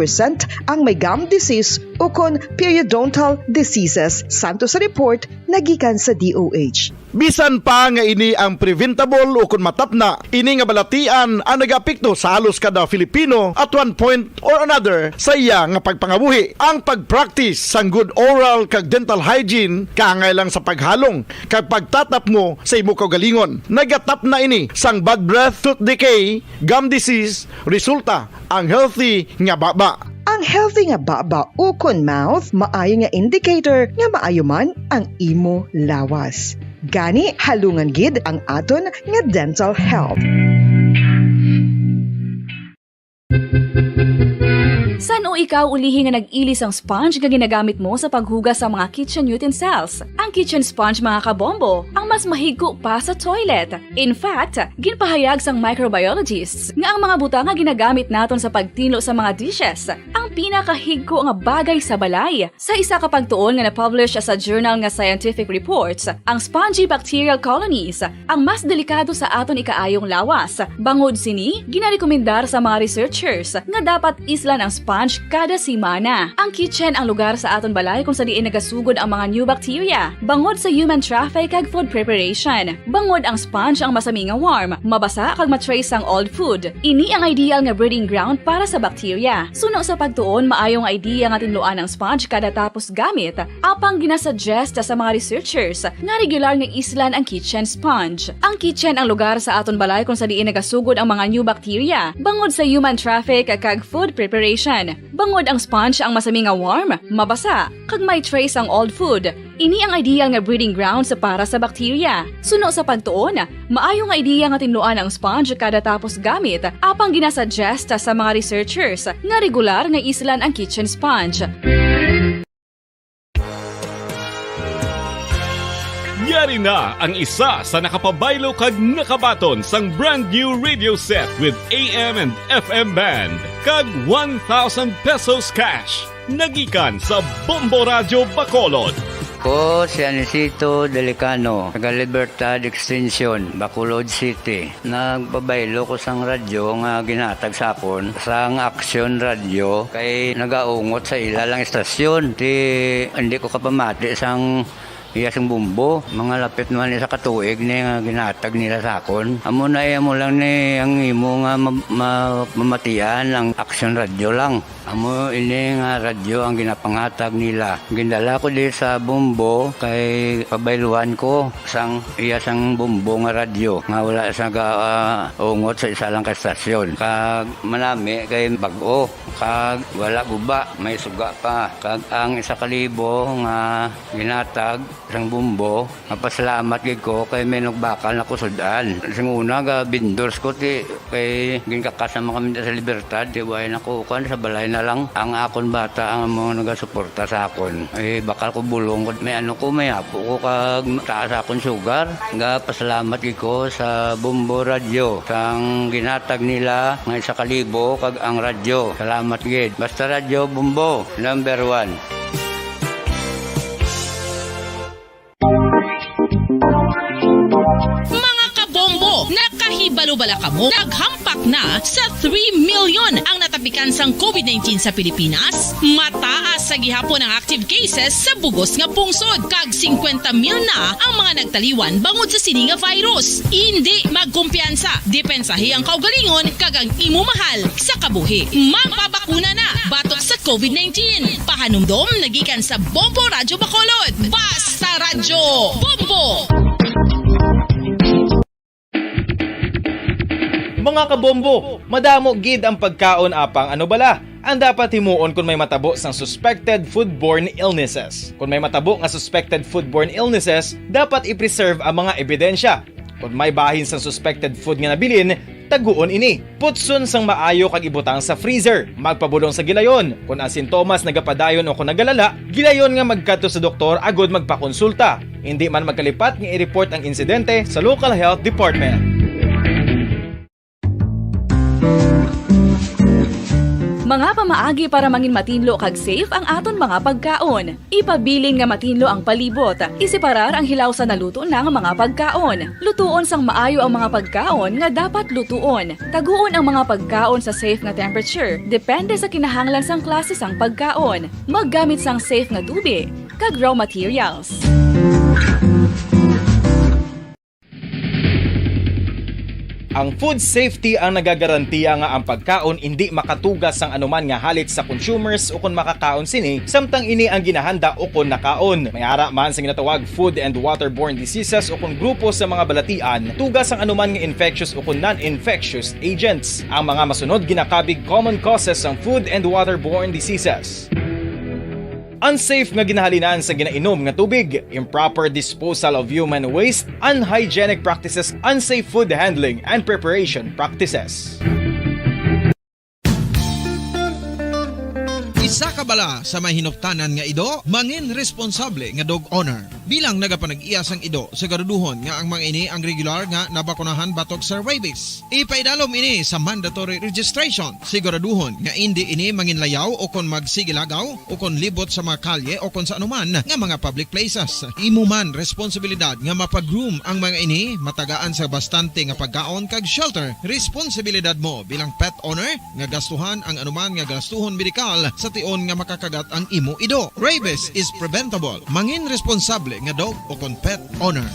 ang may gum disease o kon periodontal diseases, santo sa report nagikan sa DOH. Bisan pa nga ini ang preventable o kung matapna, ini nga balatian ang nagapikto sa halos kada Filipino at one point or another sa iya nga pagpangabuhi. Ang pag-practice sang good oral kag dental hygiene kaangay lang sa paghalong kag pagtatap mo sa imo kaugalingon. Nagatap na ini sang bad breath, tooth decay, gum disease, resulta ang healthy nga baba. Ang healthy nga baba o kon mouth maayo nga indicator nga maayo man ang imo lawas. Gani halungan gid ang aton nga dental health. San o ikaw ulihi nga nag-ilis ang sponge nga ginagamit mo sa paghugas sa mga kitchen utensils? Ang kitchen sponge mga kabombo, ang mas mahigko pa sa toilet. In fact, ginpahayag sang microbiologists nga ang mga butang nga ginagamit naton sa pagtilo sa mga dishes ang pinakahigko nga bagay sa balay. Sa isa ka pagtuon nga na-publish sa journal nga Scientific Reports, ang spongy bacterial colonies ang mas delikado sa aton ikaayong lawas. Bangod sini, ginarekomendar sa mga researchers nga dapat islan ang sponge kada semana. Ang kitchen ang lugar sa aton balay kung sa diin nagasugod ang mga new bacteria. Bangod sa human traffic kag food preparation. Bangod ang sponge ang masami nga warm, mabasa kag matrace ang old food. Ini ang ideal nga breeding ground para sa bacteria. Suno sa pagtuon, maayong idea nga tinluan ang sponge kada tapos gamit. Apang ginasuggest sa mga researchers nga regular nga islan ang kitchen sponge. Ang kitchen ang lugar sa aton balay kung sa diin nagasugod ang mga new bacteria. Bangod sa human traffic kag food preparation. Bangod ang sponge ang masami nga warm, mabasa, kag may trace ang old food. Ini ang ideal nga breeding ground sa para sa bacteria. Suno sa pagtuon, maayo nga idea nga tinluan ang sponge kada tapos gamit, apang ginasuggest sa mga researchers nga regular nga islan ang kitchen sponge. Yari na ang isa sa nakapabaylo kag nakabaton sang brand new radio set with AM and FM band kag 1,000 pesos cash. Nagikan sa Bombo Radio Bacolod. Ko si Anisito Delicano, taga Libertad Extension, Bacolod City. Nagpabaylo ko sang radyo nga ginatag sapon sang Action Radio kay nagaungot sa ilalang estasyon. Hindi ko kapamati sang iyasang bumbo, mga lapit naman sa katuig ni nga ginatag nila sakon. Amo na mo lang ni ang imo nga mamatian ang Action Radio lang. Amo ini nga radyo ang ginapangatag nila. Gindala ko di sa Bumbo kay pabailuan ko sang bumbo nga radyo. Nga wala sa ungot sa isa lang ka stasyon. Kag manami kay bag-o. Kag wala guba, may suga pa. Kag ang 1,000 nga ginatag sang Bumbo, mapasalamat gid ko kay may nagbakal na kusudan. Sing una ga vendors ko ti kay ginkakasama kami sa Libertad, di way nakukuan sa balay na lang ang akon bata ang mga nagasuporta sa akon. Bakal ko bulong may may apo ko kag taas akon sugar. Nga pasalamat gid ko sa Bumbo Radio sang ginatag nila nga 1,000 kag ang radyo. Salamat gid. Basta Radio Bumbo number 1. Mga kabombo, nakahibalo-bala ka mo, naghampak na sa 3 million ang natapikan sang COVID-19 sa Pilipinas. Mataas sa gihapon ang active cases sa bugos nga pungsod, kag 50 mil na ang mga nagtaliwan bangod sa sini nga virus. Hindi magkumpiyansa, depensahi ang kaugalingon kag ang imo mahal sa kabuhi. Magpabakuna na batok sa COVID-19. Pahanumdom nagikan sa Bombo Radyo Bacolod. Basta Radyo Bombo! Mga kabombo, madamo gid ang pagkaon apang ano bala. Ang dapat himuon kung may matabo sang suspected foodborne illnesses. Kung may matabo nga suspected foodborne illnesses, dapat i-preserve ang mga ebidensya. Kung may bahin sang suspected food nga nabilin, taguon ini. Putson sang maayo kag ibutang sa freezer. Magpabulong sa gilayon. Kung ang sintomas nagapadayon o kung nagalala, gilayon nga magkadto sa doktor agud magpakonsulta. Hindi man magkalipat nga i-report ang insidente sa local health department. Mga pamaagi para mangin matinlo kag safe ang aton mga pagkaon. Ipabilin nga matinlo ang palibot. Isiparar ang hilaw sa naluto na nga mga pagkaon. Lutuon sang maayo ang mga pagkaon nga dapat lutuon. Taguon ang mga pagkaon sa safe nga temperature. Depende sa kinahanglan sang klase sang pagkaon. Maggamit sang safe nga tubig kag raw materials. Ang food safety ang nagagarantiya nga ang pagkaon hindi makatugas sang anuman nga halit sa consumers o kung makakaon sini, samtang ini ang ginahanda o kung nakaon. May ara man sa ginatawag food and waterborne diseases o kung grupo sa mga balatian, tugas ang anuman nga infectious o kung non-infectious agents. Ang mga masunod ginakabig common causes ng food and waterborne diseases. Unsafe nga ginahalinan sa ginainom nga tubig, improper disposal of human waste, unhygienic practices, unsafe food handling and preparation practices. Isa ka bala sa may hinuptanan nga ido, mangin responsable nga dog owner. Bilang nagapanag-iyas ang ido, siguraduhon nga ang mga ini ang regular nga nabakunahan batok sa rabies. Ipaidalom ini sa mandatory registration. Siguraduhon nga hindi ini manginlayaw o kon magsigilagaw o kon libot sa mga kalye o kon sa anuman nga mga public places. Imo man responsibilidad nga mapag-groom ang mga ini, matagaan sa bastante nga pagkaon kag shelter. Responsibilidad mo bilang pet owner nga gastuhan ang anuman nga gastuhon medikal sa tion nga makakagat ang imo ido. Rabies is preventable. Mangin responsable nga dog o kon pet owner.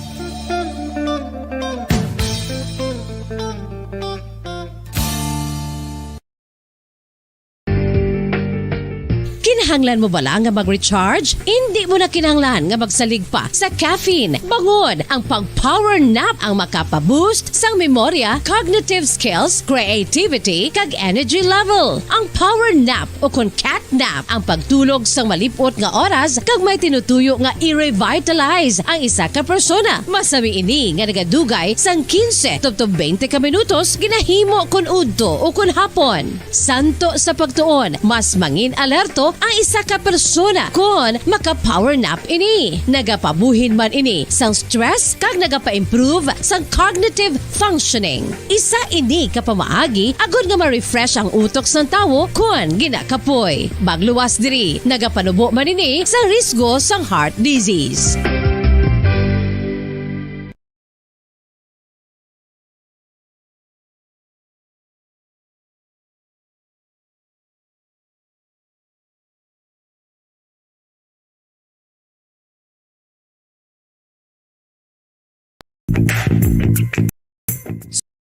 Kinahanglan mo bala nga mag-recharge? Hindi mo na kinahanglan nga magsalig pa sa caffeine. Bangod ang pag-power nap ang makapaboost sang memorya, cognitive skills, creativity, kag energy level. Ang power nap o kon cat nap ang pagtulog sang malipot nga oras kag may tinutuyo nga i-revitalize ang isa ka persona. Masami ini nga nagadugay sang 15 to 20 ka minutos ginahimo kun udto o kun hapon. Santo sa pagtuon, mas mangin alerto ang isa ka persona kung maka-power nap ini. Nagapabuhin man ini sang stress kag nagapa-improve sang cognitive functioning. Isa ini kapamaagi agud nga ma-refresh ang utok sang tawo kung ginakapoy. Bagluwas diri, nagapanubo man ini sa risgo sang heart disease.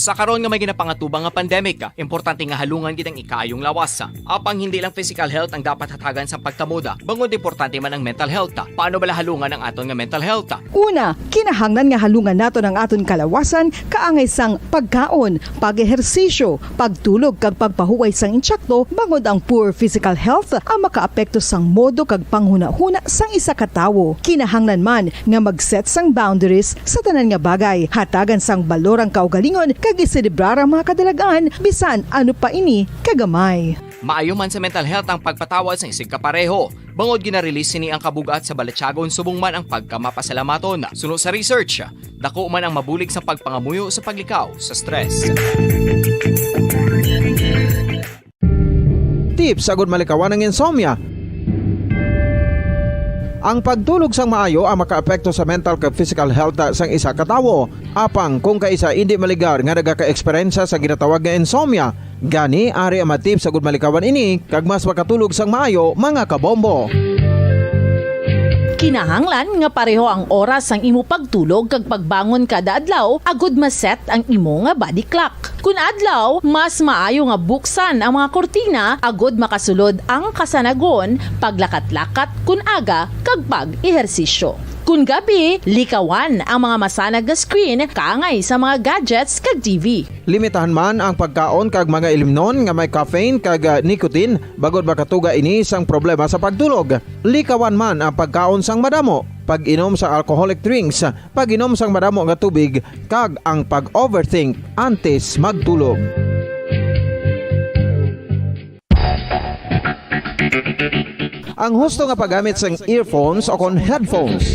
Sa karon nga may ginapangatubang nga pandemic, importante nga halungan gid ang ikaayong lawas. Apang hindi lang physical health ang dapat hatagan sa pagtamuda, bangod importante man ang mental health. Paano bala halungan ang aton nga mental health? Una, kinahanglan nga halungan nato ang aton kalawasan kaangay sang pagkaon, pag-ehersisyo, pagtulog kag pagpahuway sang insyakto bangod ang poor physical health ang makaapekto sang modo kag panghuna-huna sang isa ka tawo. Kinahanglan man nga mag-set sang boundaries sa tanan nga bagay, hatagan sang balorang kaugalingon kag iselebrar ang mga kadalagan bisan ano pa ini kagamay. Maayo man sa mental health ang pagpatawad sa isig kapareho. Bangod ginarelease ni ang kabugat sa Balatsyagon subong man ang pagkamapasalamaton. Suno sa research, dako man ang mabulig sa pagpangamuyo sa paglikaw sa stress. Tips sagud malikawan ng insomnia. Ang pagtulog sang maayo ang makaapekto sa mental kag physical health sang isa ka tawo. Apang kung kaisa hindi maligar nga nagaka-eksperyensya sa ginatawag nga insomnia, gani ari ang matip sagud malikawan ini kag mas makatulog sang maayo mga kabombo. Kinahanglan nga pareho ang oras ang imo pagtulog kag pagbangon kada adlaw agud maset ang imo nga body clock. Kun adlaw, mas maayo nga buksan ang mga kortina agud makasulod ang kasanagon, paglakat-lakat kun aga kag pag-ehersisyo. Kun gabi, likawan ang mga masanag nga screen kaangay sa mga gadgets kag TV. Limitahan man ang pagkaon kag mga ilimnon nga may caffeine kag nicotine bagod makatuga ini sang problema sa pagtulog. Likawan man ang pagkaon sang madamo, pag-inom sa alcoholic drinks, pag-inom sang madamo nga tubig kag ang pag-overthink antes magtulog. Ang husto nga paggamit sang earphones o kon headphones.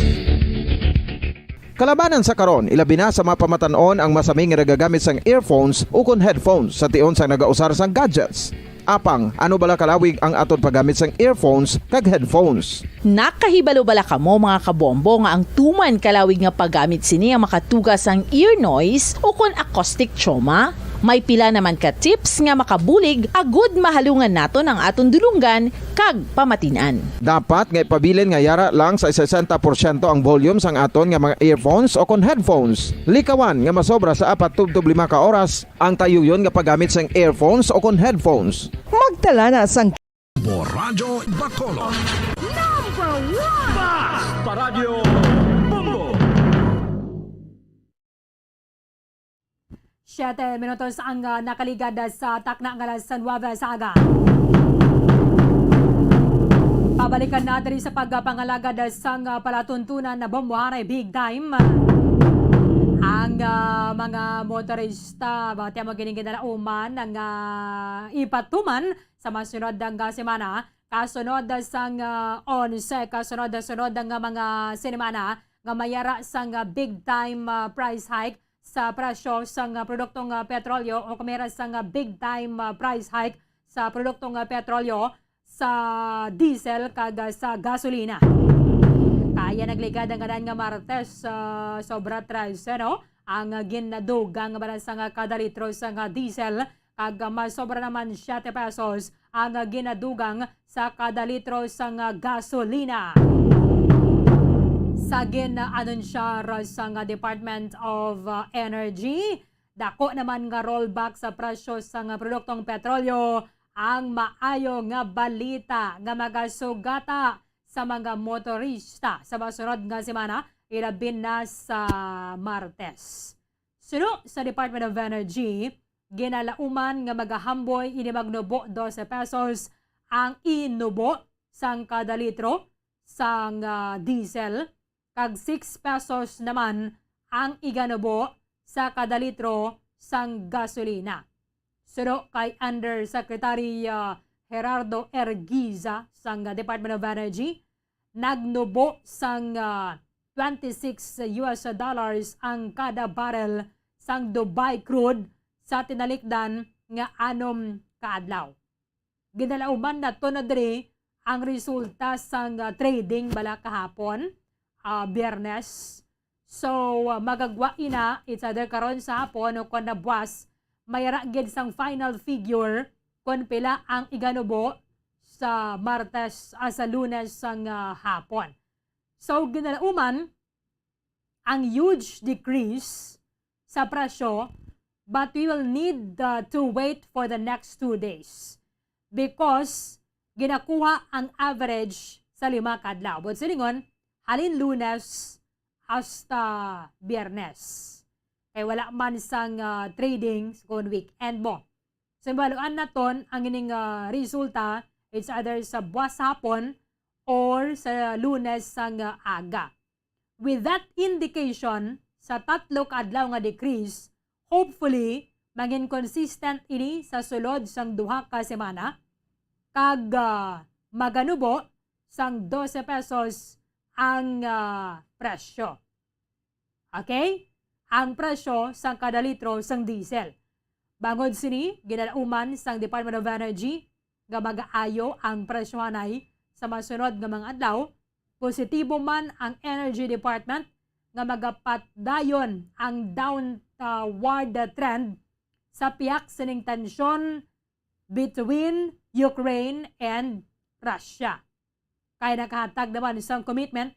Kalabanan sa karon, ilabi na sa mga pamatanon ang masaming nga nagagamit sang earphones o kon headphones sa tion sang nagausar sang gadgets. Apang, ano bala kalawig ang aton paggamit sang earphones kag headphones? Nakahibalo bala kamo mga kabombo nga ang tuman kalawig nga paggamit sini ang makatugas ang ear noise o kon acoustic trauma? May pila naman ka tips nga makabulig agud mahalungan naton ang aton dulunggan kag pamatinan. Dapat nga ipabilin nga yara lang sa 60% ang volume sang aton nga mga earphones o kon headphones. Likawan nga masobra sa 4 to 5 ka oras ang tayuyon nga paggamit sang earphones o kon headphones. Magtala na sang Bombo Radyo Bacolod. #1 Basta Radio Bombo. 7 minutos ang nakaligad sa takna ng alas 9 sa aga. Pabalikan natin sa pagpangalagad sang palatuntunan na bombohanay big time. Ang mga motorista, bakit yung magininginalauman ang ipatuman sa masunod ng semana. Kasunod sang 11, kasunod ang mga semana nga mayara sang big time price hike sa presyo sang produktong petrolyo o kumera sang big time price hike sa produktong petrolyo sa diesel kag sa gasolina. Kaya nagligad ang ganan nga Martes sobra 13 no? Ang ginadugang balansang kada litro sang diesel kag mas sobra naman 7 pesos ang ginadugang sa kada litro sang gasolina. Sa gin-anunsyar sang Department of Energy, dako naman nga rollback sa presyo sang produktong petrolyo ang maayo nga balita nga magasugata sa mga motorista sa masunod nga semana ilabin na sa Martes. Suno sa Department of Energy, ginalauman nga magahamboy ini magnubo 12 pesos ang inubo sang kada litro sang diesel kag 6 pesos naman ang iganubo sa kada litro sang gasolina. Suno kay Undersecretary Gerardo Erguiza sang Department of Energy, nagnubo sang $26 ang kada barrel sang Dubai crude sa tinalikdan nga 6 kaadlaw. Ginalauman na to na diri ang resulta sang trading bala kahapon, Biyernes. So magagwa ina it's either karon sa hapon o kon nabuwas mayara gid sang final figure kon pila ang iganubo sa Martes sa Lunes sang hapon. So ginalauman ang huge decrease sa presyo but we will need to wait for the next 2 days because ginakuha ang average sa 5 kadlaw. But silingon, halin Lunes hasta Biyernes. Kaya wala man sang trading kung weekend mo. So baluan na ton ang ining resulta, it's either sa buwas hapon or sa Lunes sang aga. With that indication, sa 3 kadlaw nga decrease, hopefully, maging consistent ini sa sulod sang 2 ka semana, kag maganubo sang 12 pesos ang presyo. Okay? Ang presyo sang kada litro sang diesel. Bangod sini, ginalauman sang Department of Energy nga mag-aayo ang presyo anay sa masunod nga mga adlaw. Positibo man ang Energy Department nga magapatdayon ang downward trend sa piyak sining tensyon between Ukraine and Russia. Kaya nakahatag naman isang commitment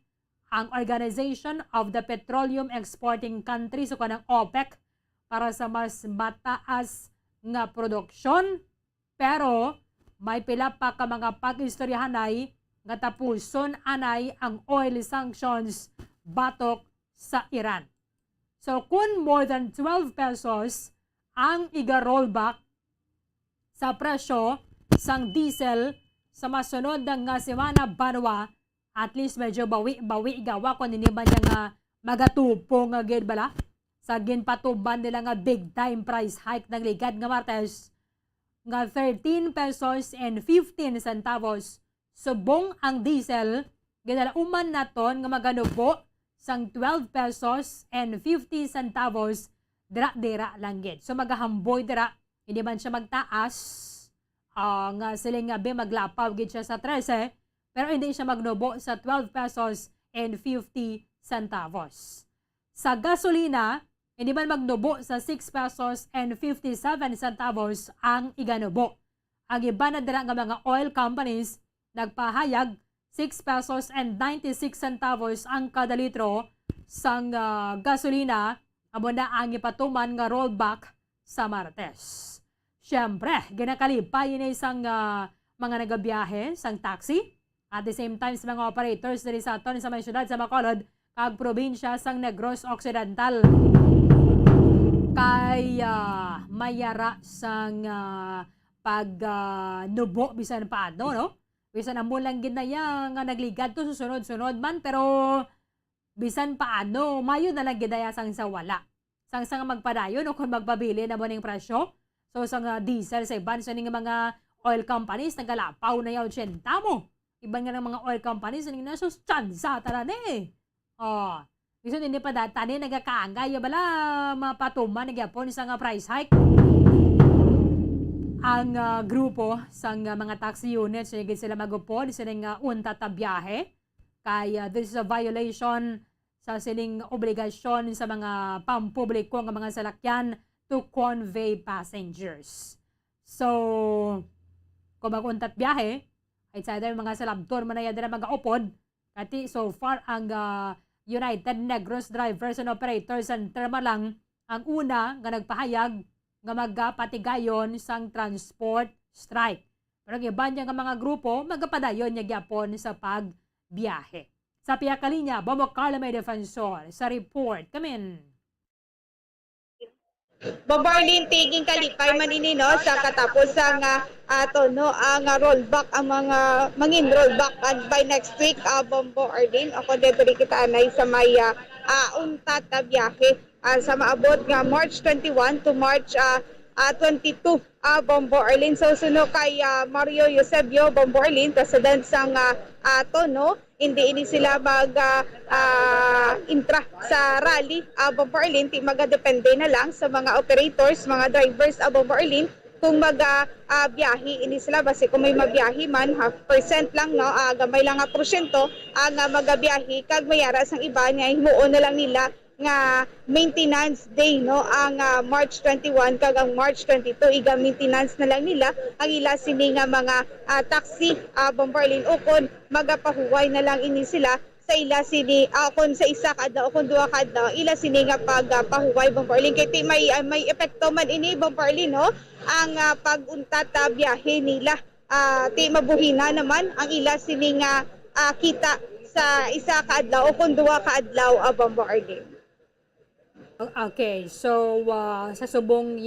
ang Organization of the Petroleum Exporting Countries o kanang OPEC para sa mas mataas nga produksyon, pero may pila pa ka mga pag-istoryahanay nga tapuson anay ang oil sanctions batok sa Iran. So kung more than 12 pesos ang iga-rollback sa presyo sang diesel sa masunod nga semana banwa, at least medyo bawi gawa kung hindi man niya nga magatupo nga gid bala sa ginpatuban nila nga big time price hike ng ligad nga Martes nga 13 pesos and 15 centavos subong ang diesel ginalauman naton nga maganubo sang 12 pesos and 50 centavos dira lang gid. So magahamboy dira, hindi man siya magtaas nga siling nga maglapaw gid siya sa 13, pero hindi siya magnubo sa 12 pesos and 50 centavos. Sa gasolina, hindi man magnubo sa 6 pesos and 57 centavos ang iganubo. Ang iba na dira nga mga oil companies nagpahayag 6 pesos and 96 centavos ang kada litro sang gasolina, amo na ang ipatuman nga rollback sa Martes. Siyempre, ginakalipay na isang mga nagabiyahe sang taxi. At the same time, sa mga operators diri sa aton sa mga syudad sa Bacolod, kag probinsya sang Negros Occidental. Kay mayara sang pagnubo bisan paano, no? Bisan amo lang ginaya nga nagligad to susunod-sunod man, pero bisan paano, mayo na lang ginaya sang sa wala. Sang magpadayon o kung magpabili na mo ng presyo. So sang diesel sa iban sa mga oil companies, nagalapaw na yaw 80 mo. Iban nga ng mga oil companies, na sustansa tara na eh. Bisan hindi pa data ni nagakaangay, bala mapatuman, nagyapon sa price hike. Ang grupo sang mga taxi units, higit sila magupod, silang unta tabiyahe. Kaya this is a violation sa siling obligasyon sa mga pampubliko ng mga salakyan to convey passengers. So, kung mag-untat biyahe, it's either mga salabtor manaya na mag-aupod, kati so far ang United Negros Drivers and Operators Center lang ang una nga nagpahayag nga magpatigayon sang transport strike. Pero ang iba niya nga mga grupo, magpadayon niya gyapon sa pagbiyahe. Sa Piyakalinya, Bomo Carla May Defensor, sa report, kamin. Bobarlin tiging kalipay maninino sa katapos ang ang rollback ang mga mangin rollback by next week Bombo Arlene ako dito kita anay sa may untat na biyahe sa maabot nga March 21 to March 22 Bombo Arlene. So suno kay Mario Eusebio Bombo Arlene, president sang Tono, hindi ini sila intra sa rally Bombo Arlene, ti magadepende na lang sa mga operators, mga drivers Bombo Arlene kung biyahe ini sila, basi kung may mabiyahe man 0.5% lang, no, gamay lang nga porsyento ang magabiyahe kag mayara sang iba nga himuon na lang nila nga maintenance day, no, ang March 21 kag ang March 22 iga maintenance na lang nila ang ila sini nga mga taxi Bombo Arlene ukon magapahuway na lang ini sila sa ila sini kung sa isa kada o kung duha kada ila sini nga pagpahuway Bombarlin kay ti may epekto man ini Bombarlin no ang pag-untat biyahe nila ti mabuhina naman ang ila sini nga kita sa isa ka adlaw o kung duha ka adlaw Bombarlin. Okay, so sa subong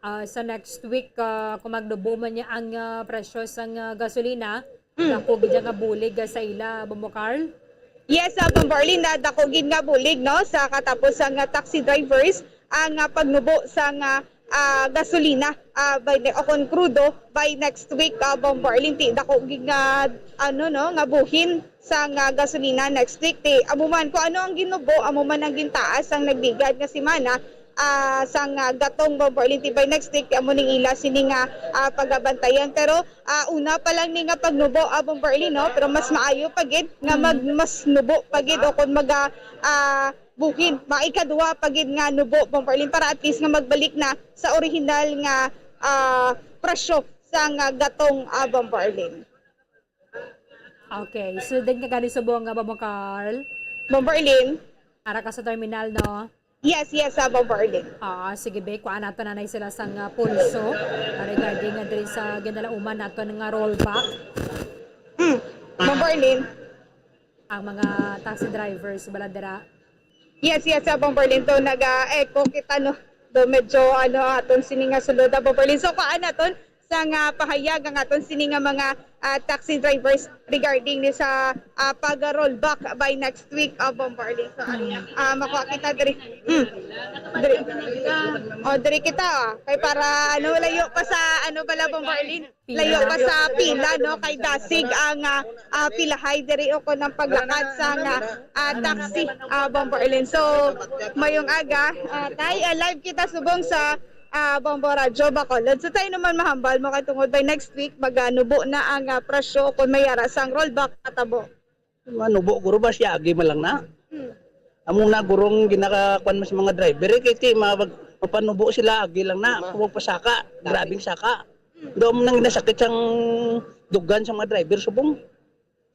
sa next week kung magdubo man niya ang presyo sa gasolina, dako gid nga bulig sa ila Bombocarl. Yes, Bombarlin, nadakogin nga bulig no sa katapos ang taxi drivers ang pagnubo sa gasolina o kung crudo by next week Bombarlin ti dakogin nga nga buhin sa gasolina next week ti amuman ko ano ang ginubo amuman ang gintaas ang nagbigad nga semana sang gatong Bombarlin by next week amo ning ila sini nga pagabantayan pero una pa lang ni nga pagnubo Bombarlin no pero mas maayo pagid nga mas nubo pagid o kun buhin maikadua pagid nga nubo Bombarlin para at least nga magbalik na sa original nga presyo sang gatong Bombarlin. Okay, so din ka gani subong nga Bombocarl. Bombarlin. Ara ka sa terminal no. Yes, Bombarlin. Sige be, kuan nato nanay sila sang pulso regarding nga diri sa ginalauman nato nga rollback. Bombarlin. Ang mga taxi drivers baladera. Yes, Bombarlin to naga-echo kita no. Do medyo aton sini nga sulod Bombarlin. So kaan naton sa nga pahayag ang aton sini nga mga taxi drivers regarding ni sa pag-rollback by next week Bombarlin. So makuha kita diri. Diri kita kay para layo pa sa bala Bombarlin. Layo pa sa pila no kay dasig ang pilahay diri o kon ang paglakad sa taxi Bombarlin. So mayong aga tay live kita subong sa Bombo Radyo Bacolod. So tayo naman mahambal mo kay tungod by next week maganubo na ang presyo kung mayara sang rollback atabo. Manubo guro ba siya agi malang na. Among na gurong ginakakuan mas mga driver kay ti mapanubo sila agi lang na kung pasaka, grabing saka. Do mo nang nasakit sang dugan sa mga driver subong.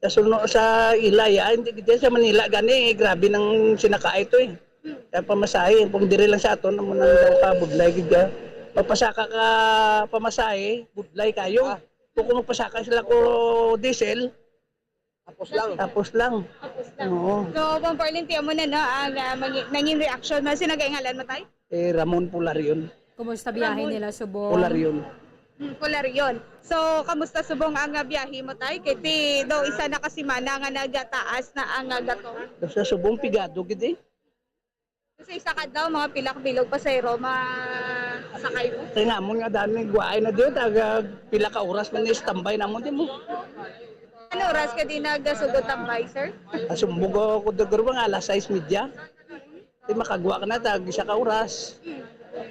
Sa Ilaya hindi gid sa Manila gani grabe nang sinakaay to eh. Kaya pamasahe, kung dire lang sa aton, naman ang ka, budlay gida. Pagpasaka ka pamasahe, budlay kayo. Kung magpasaka sila ko diesel, tapos lang. Oo. So, Bombarlin, tiyan mo na ang nanging reaction na sinagaingalan mo tayo? Ramon Polarion. Kumusta biyahe nila subong? Polarion. So, kamusta subong ang biyahe mo tayo? Kiti do isa na kasimana nga nagataas na ang gato. Sa subong pigado gid eh. Kasi isa ka daw, mga pilak-bilog pasayro, masakay mo? Kaya nga mo nga dami, guwaay na diyo, pila ka oras man tambay na mo din mo. Ano oras ka din nagsugod tambay, sir? Sumbog ako dagaro nga, alas 6:30. Di makagwa ka na, isa ka oras.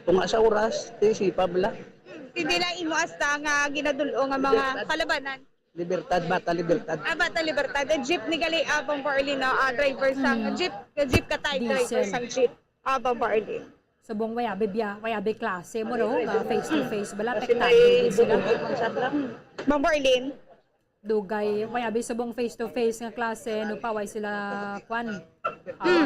Tunga sa oras, di sipa bala. Hindi lang imo hasta nga ginadulo nga mga kalabanan. Bata Libertad. Bata Libertad. Jeep ni gali Bombarlin na driver sang jeep ka tayo driver sang jeep Bombarlin. Subong wayabe klase mo no, face to face bala pektado sila. Bombarlin. Dugay wayabe subong face to face nga klase no paway sila kwan.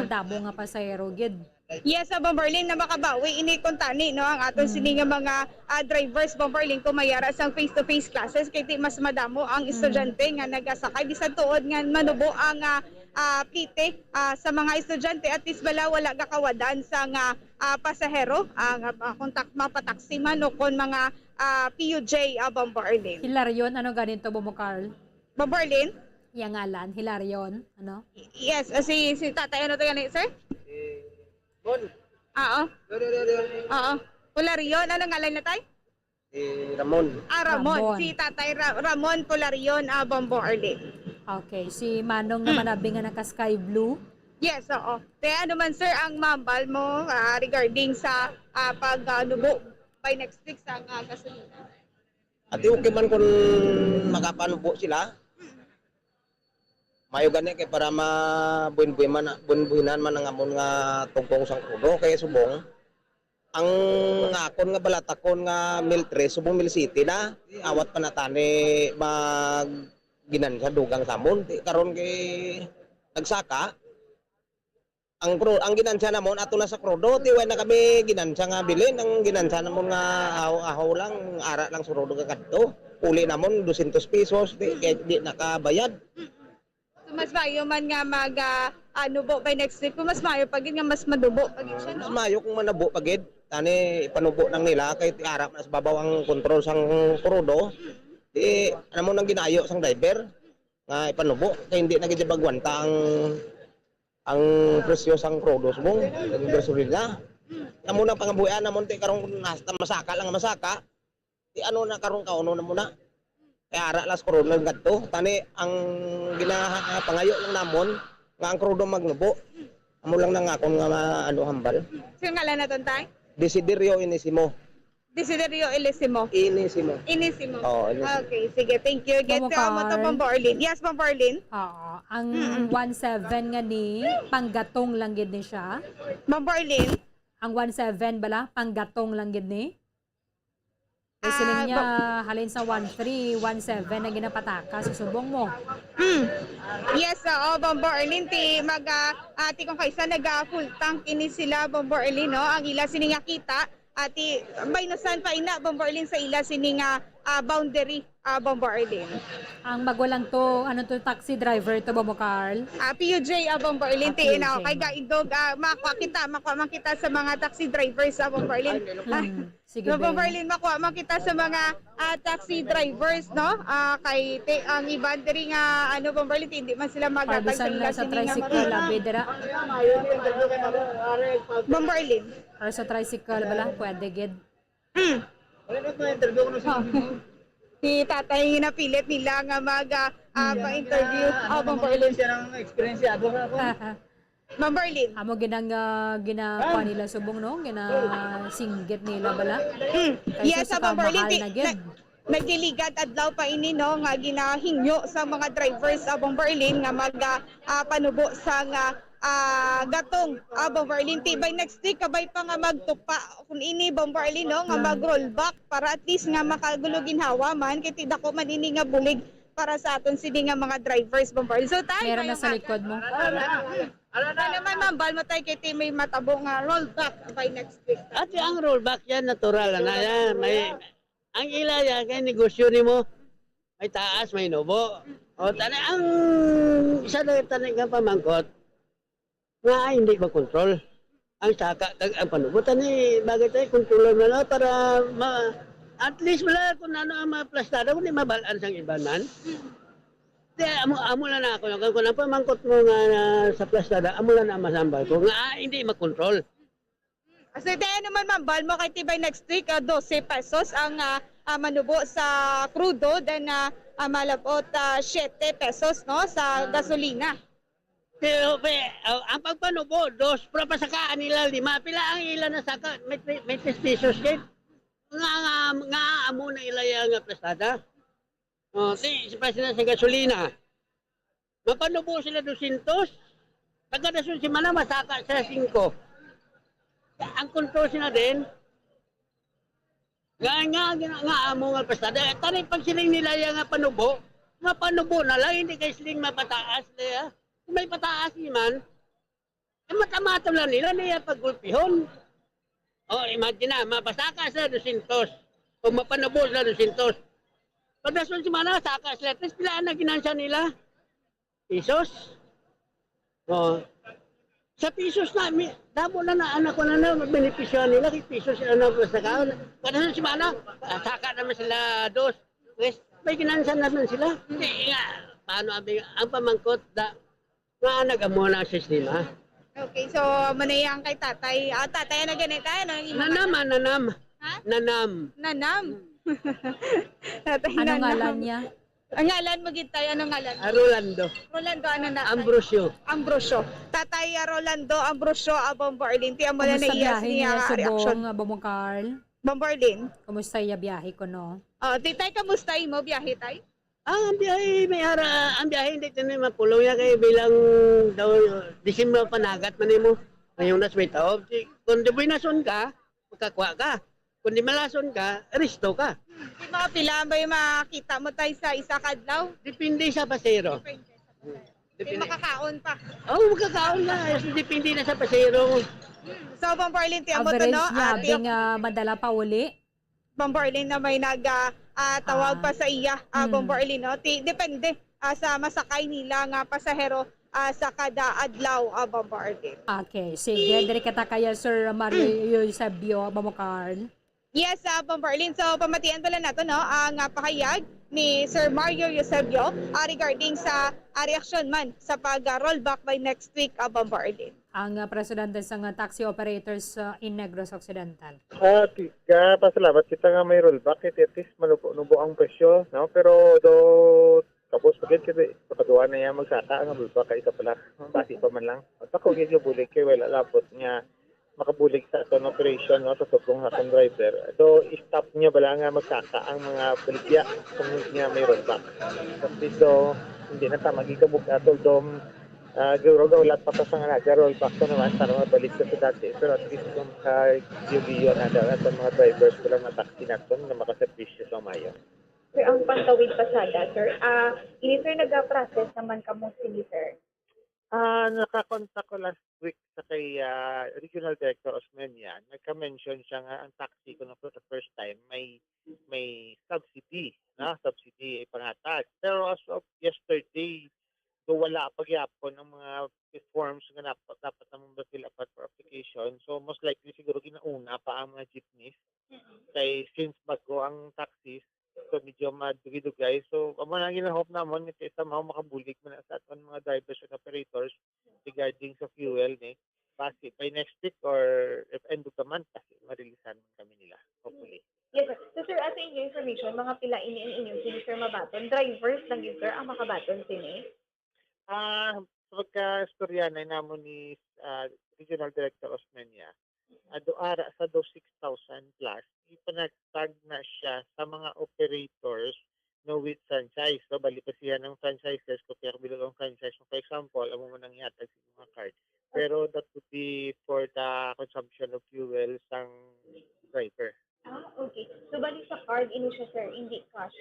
Damo nga pasahero gid. Yes, Bombarlin na makabawi ini kontani no ang aton sini nga mga drivers Bombarlin kung mayara sang face-to-face classes kay di mas madamo ang estudyante nga nagasakay bisan tuod nga manubo ang plite sa mga estudyante at least wala gakawadan sa nga pasahero ang kontak mapataksi man o kon mga PUJ Bombarlin. Hilarion ano ganito Bombocarl? Bombarlin? Yang ngalan Hilarion ano? Yes, si tatay ano to yan sir? Oo. Polarion. Ano ngalan na tayo? Ramon. Ramon. Si tatay Ramon Polarion Bombarlin. Okay. Si Manong naman nabi nga naka-sky blue. Yes, oo. Kaya ano man sir ang mambal mo regarding sa pagnubo by next week sa gasolina? Ati okay man kung makapanubo sila. Mayo gani kay para buin-buinan man ang amon nga tungkong sang kudo kay subong ang akon nga balatakon nga mil 3 subong mil city na awat pa natani mag ginan sa dugang samon karon kay nagsaka. Ang ginansya namon ato na sa krudo, ti way na kami ginansya nga bilin, ang ginansya namon nga ahaw lang, ara lang sa krudo kadto. Uli namon 200 pesos, di nakabayad. So mas mayo man nga nubo by next week. Kung mas mayo pagid nga mas madubo pagid siya, Mas no? mayo kung manabo pagid, tani ipanubo nang nila kay ti ara na sa babaw ang kontrol sang krudo. Di ano mo nang ginayo sang driver nga ipanubo kay hindi na gid bagwanta ang presyo sang produce mo, ang gasolina. Amo na pangabuhian namon ti karong nasta masaka lang masaka. Ti ano na karong kauno na muna. Kaya ara las corona gadto. Tani ang ginapangayo lang namon nga ang krudo magnubo. Amo lang nangakon nga hambal. Sino ngalan naton tay? Desiderio Inisimo. Desiderio Inisimo. Inisimo. Inisimo. Oo, Inisimo. Okay, sige. Thank you. Get Mamo, mo to Carl. Ma'am Borlin. Yes, Ma'am Borlin. Oo. Ang 1.7 nga ni, panggatong lang gid ni siya. Ma'am Borlin. Ang 1.7 bala, panggatong lang gid ni. Kasi niya halin sa 1.3, 1.7 na ginapataka sa subong mo. Yes, Ma'am Borlin. Ti kung kaisa full tank ini sila, Ma'am Borlin, no? Ang ila sininga kita. Ati, baynasan pa ina, Ma'am Borlin, sa ila sininga boundary, Ma'am Borlin. Ang magwalang to, ano to, taxi driver to ba mo, Carl? PUJ, Ma'am Borlin, PUJ. kay gaidog, makuha kita sa mga taxi drivers, Ma'am Borlin. Sige, Ma'am Ben. Borlin, makuha kita sa mga taxi drivers, no? Kay ang iban diri nga Ma'am Borlin, hindi man sila magatag sa Pardusan ila na sa sininga tricycle, bedera. Ma'am Borlin. Or sa tricycle, bala, pwede gid. Si tatay napilit nila nga ma-interview. Ma'am Borlin. Siya ng experienceado na ako. Ma'am Borlin. Amo ginakuha nila subong no, ginasinggit nila bala. Yes, sa Ma'am Borlin. kamahal na gid. Nagdiligat adlaw pa ini, no, nga ginahingyo sa mga drivers sa Berlin nga panubo sa gatong Berlin. Tibay next week kabay pa nga magtupa kun ini Berlin, no, nga mag-rollback para at least nga makagulog ginhawa man kay tidak ko man ini nga bulig para sa aton sini nga mga drivers Berlin. So tayo Meron na sa likod mo. Ano naman mambal mo tayo kay may matabo nga rollback by next week. At ang rollback yan, natural na yan. Ang ila yan, kaya negosyo ni mo, may taas, may nubo. O tani, ang isa na tani nga pamangkot, nga hindi makontrol. Ang saka, ang panubo, tani, bagay tayo, kontrolor na lang para at least wala kung ano ang maplastada, kung di mabalaan sang ibanan. Amo na ako, kung ang pamangkot mo nga sa plastada, amo na masambal ko, nga hindi makontrol. So tayo naman mambal mo kay tibay next week 12 pesos ang manubo sa crudo then malabot 7 pesos no sa gasolina. Pero ang pagpanubo, 2 para pasakaan nila 5. Pila ang ilan na saka may 10 pesos din. Nga amo na ilaya nga plastada. Si sila sa gasolina. Mapanubo sila 200. Taga dasun si mana masaka sila 5. Ang kontrol sila din, nga amo nga pastada. Tari pag siling nilaya nga panubo na lang, hindi kayo siling mapataas nila. Kung may pataas naman, mata-mata lang nila niya paggulpihon. Imagine na, mapasaka sila 200. O mapanubo sila 200. Pag nasun si mana, saka sila. Tapos pilaan na ginansya nila? Pesos. Sa pesos na, damo na anak ko na benepisyo nila, kay pesos sila na sa kaon. Kada si mana, saka naman sila 2. Yes, may ginansan naman sila. Hindi nga, paano ang pamangkot nga nag-amo na ang sistema. Okay, so manayang kay tatay. Tatay na ganito tayo. Nanam. Nanam. Tatay Anong Nanam. ngalan niya? Ang ngalan mo gid tayo, anong ngalan? Rolando. Rolando, ano na? Ambrosio. Tatay Rolando Ambrosio, Bomberlin. Tiyan mo na Kumusta naiyas biyahe niya niya reaction. subong Bamo Carl? Bomberlin. Kumusta iya biyahe ko no? Titay, kamusta mo biyahe tay? Ang biyahe, ang biyahe hindi ito na mapulong niya kayo bilang daw, Disimba panagat man mo. Ngayong nasway taob. Kung di nason ka, magkakuha ka. Kung di malason ka, aristo ka. Di mga pila ba yung makita mo tayo sa isa kadlaw? Depende sa pasero. Hindi makakaon pa. Oh, magkakaon na. Depende na sa pasero. So, Bomborlin, tiyan mo to, Average no? niya, bing madala pa uli. Bomborlin na may tawag pa sa iya, Bomborlin, no? Depende sa masakay nila nga pasahero sa kada adlaw, Bomborlin. Okay, sige. Dari kita kaya Sir Mario Eusebio, Mamo Carl. Yes, Bomborlin. So, pamatian pala nato, no? Ang pahayag ni Sir Mario Eusebio regarding sa reaksyon man sa pag-rollback by next week, Bomborlin. Ang presidente sa taxi operators in Negros Occidental. Tiga, pasalamat kita nga may rollback. At least manubo ang presyo. No? Pero do tapos pagkat kita pagkatuwa na yan magsata ang rollback kay isa pala. Basi pa man lang. At ako gito bulig kay wala lapot niya makabulig sa atong operation no, sa sobrang hatong driver. So, stop niya bala nga magsaka ang mga baligya kung niya may rollback. Kasi dito, hindi na tama gikabuk atol dom gawro lahat pa sa nga rollback to naman para mabalik sa dati. Pero at least kung yung na daw at mga drivers ko lang na taxi natin na makaservisyo sa mayo. Sir, ang pantawid pasada, sir. Ini sir nag-process naman kamo sili, sir. Nakakontak ko last week sa kay Regional Director Osmeña. Nagka-mention siya nga ang taxi ko na for the first time may subsidy, na subsidy ipangatag. Pero as of yesterday, so wala pagyapon ng mga forms nga dapat namang ma-fill up for application. So most likely siguro ginauna pa ang mga jeepneys. Kay since bago ang taxis, so medyo madugay-dugay. So, amo na ginahope naman kasi somehow makabulig man sa aton mga drivers and operators regarding sa fuel ni. Basi by next week or if end of the month kasi marilisan kami nila, hopefully. Yes, sir. So, sir, as inyong information, mga pila inyong sini, sir, mabaton. Drivers lang yun, sir, ang makabaton sini? Pagka-storya na namon ni Regional Director Osmeña, ara sa 6,000 plus, ipanagtag na siya sa mga operators no with franchise. So, bali pa siya ng franchises kung kaya bilog ang franchise. For example, amo mo nang ihatag sa mga card. Pero that would be for the consumption of fuel sang driver. Okay. So, bali sa card, ini siya, sir, hindi cash.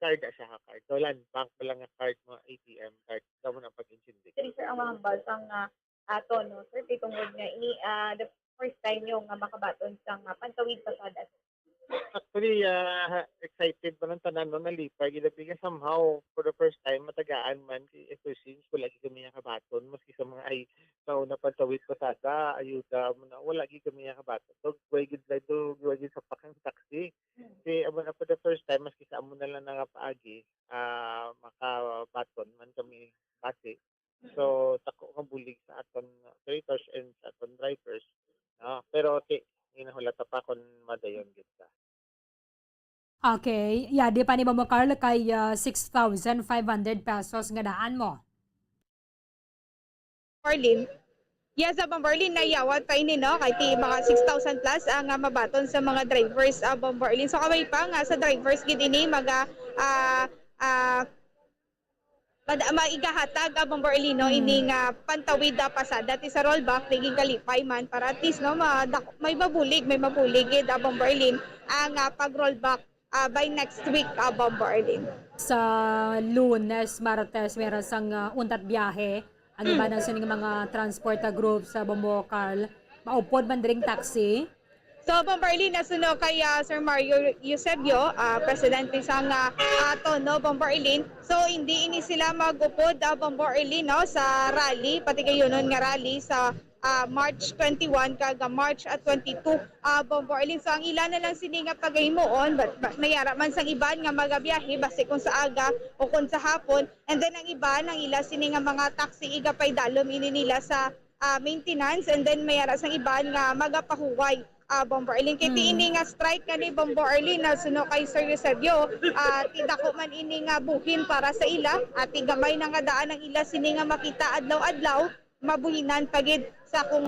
Card siya ha, card. So, land bank pa lang ang card mo, ATM card. Ito mo na pag-insindi. Sir, ang mga balsang ato, no, sir, titungod nga, ini, the first time yung makabaton sa pantawid pasada. Actually, excited pa ng tanan no nalipay. Gilapigan somehow for the first time matagaan man ever since wala gi kami kabaton maski sa mga ay nauna pantawid pasada ayuda mo na wala gi kami kabaton. So, way good like to giwagi sa pakang taxi. Kasi amo na for the first time maski sa amo na lang nangapaagi makabaton man kami kasi. So, tako nga bulig sa aton operators and sa aton drivers. Pero hinahulata pa kung madayon kita. Okay. Yeah, di pa ni Mamo Carl kay 6,500 pesos nga daan mo. Bomborlin. Yes, Bomborlin, nayawat pa ini, no? Kay mga 6,000 plus ang mabaton sa mga drivers, Bomborlin. So, kaway pa nga sa drivers, gid ini maigahatag Bomborlin, no? Ini nga pantawid pasada ti sa rollback naging kalipay man para at least no may mabulig gid Bomborlin ang pag-rollback by next week Bomborlin. Sa Lunes, Martes, meron sang untat biyahe. Ang iba na sa mga transport group sa Bombo Carl. Maupod man dring taxi. So, Bomborlin, nasuno kay Sir Mario Eusebio, presidente sang ato, no, Bomborlin. So, hindi ini sila magupod, Bomborlin, no, sa rally, pati kayo nun nga rally sa March 21 kag March 22, Bomborlin. So, ang ilan na lang sini nga pagaymoon, nayara man sang iban nga magabiyahe, base kung sa aga o kung sa hapon. And then, ang iba, ang ila sini nga mga taxi, igapay dalom ini nila sa maintenance. And then, mayara sang iban nga magapahuway. Bomborlin. Kiti ini nga strike nga ni Bomborlin na suno kay Sir Eusebio. Tidako man ini nga buhin para sa ila at gamay na nga daan ang ila sini nga makita adlaw-adlaw mabuhinan pagid sa kung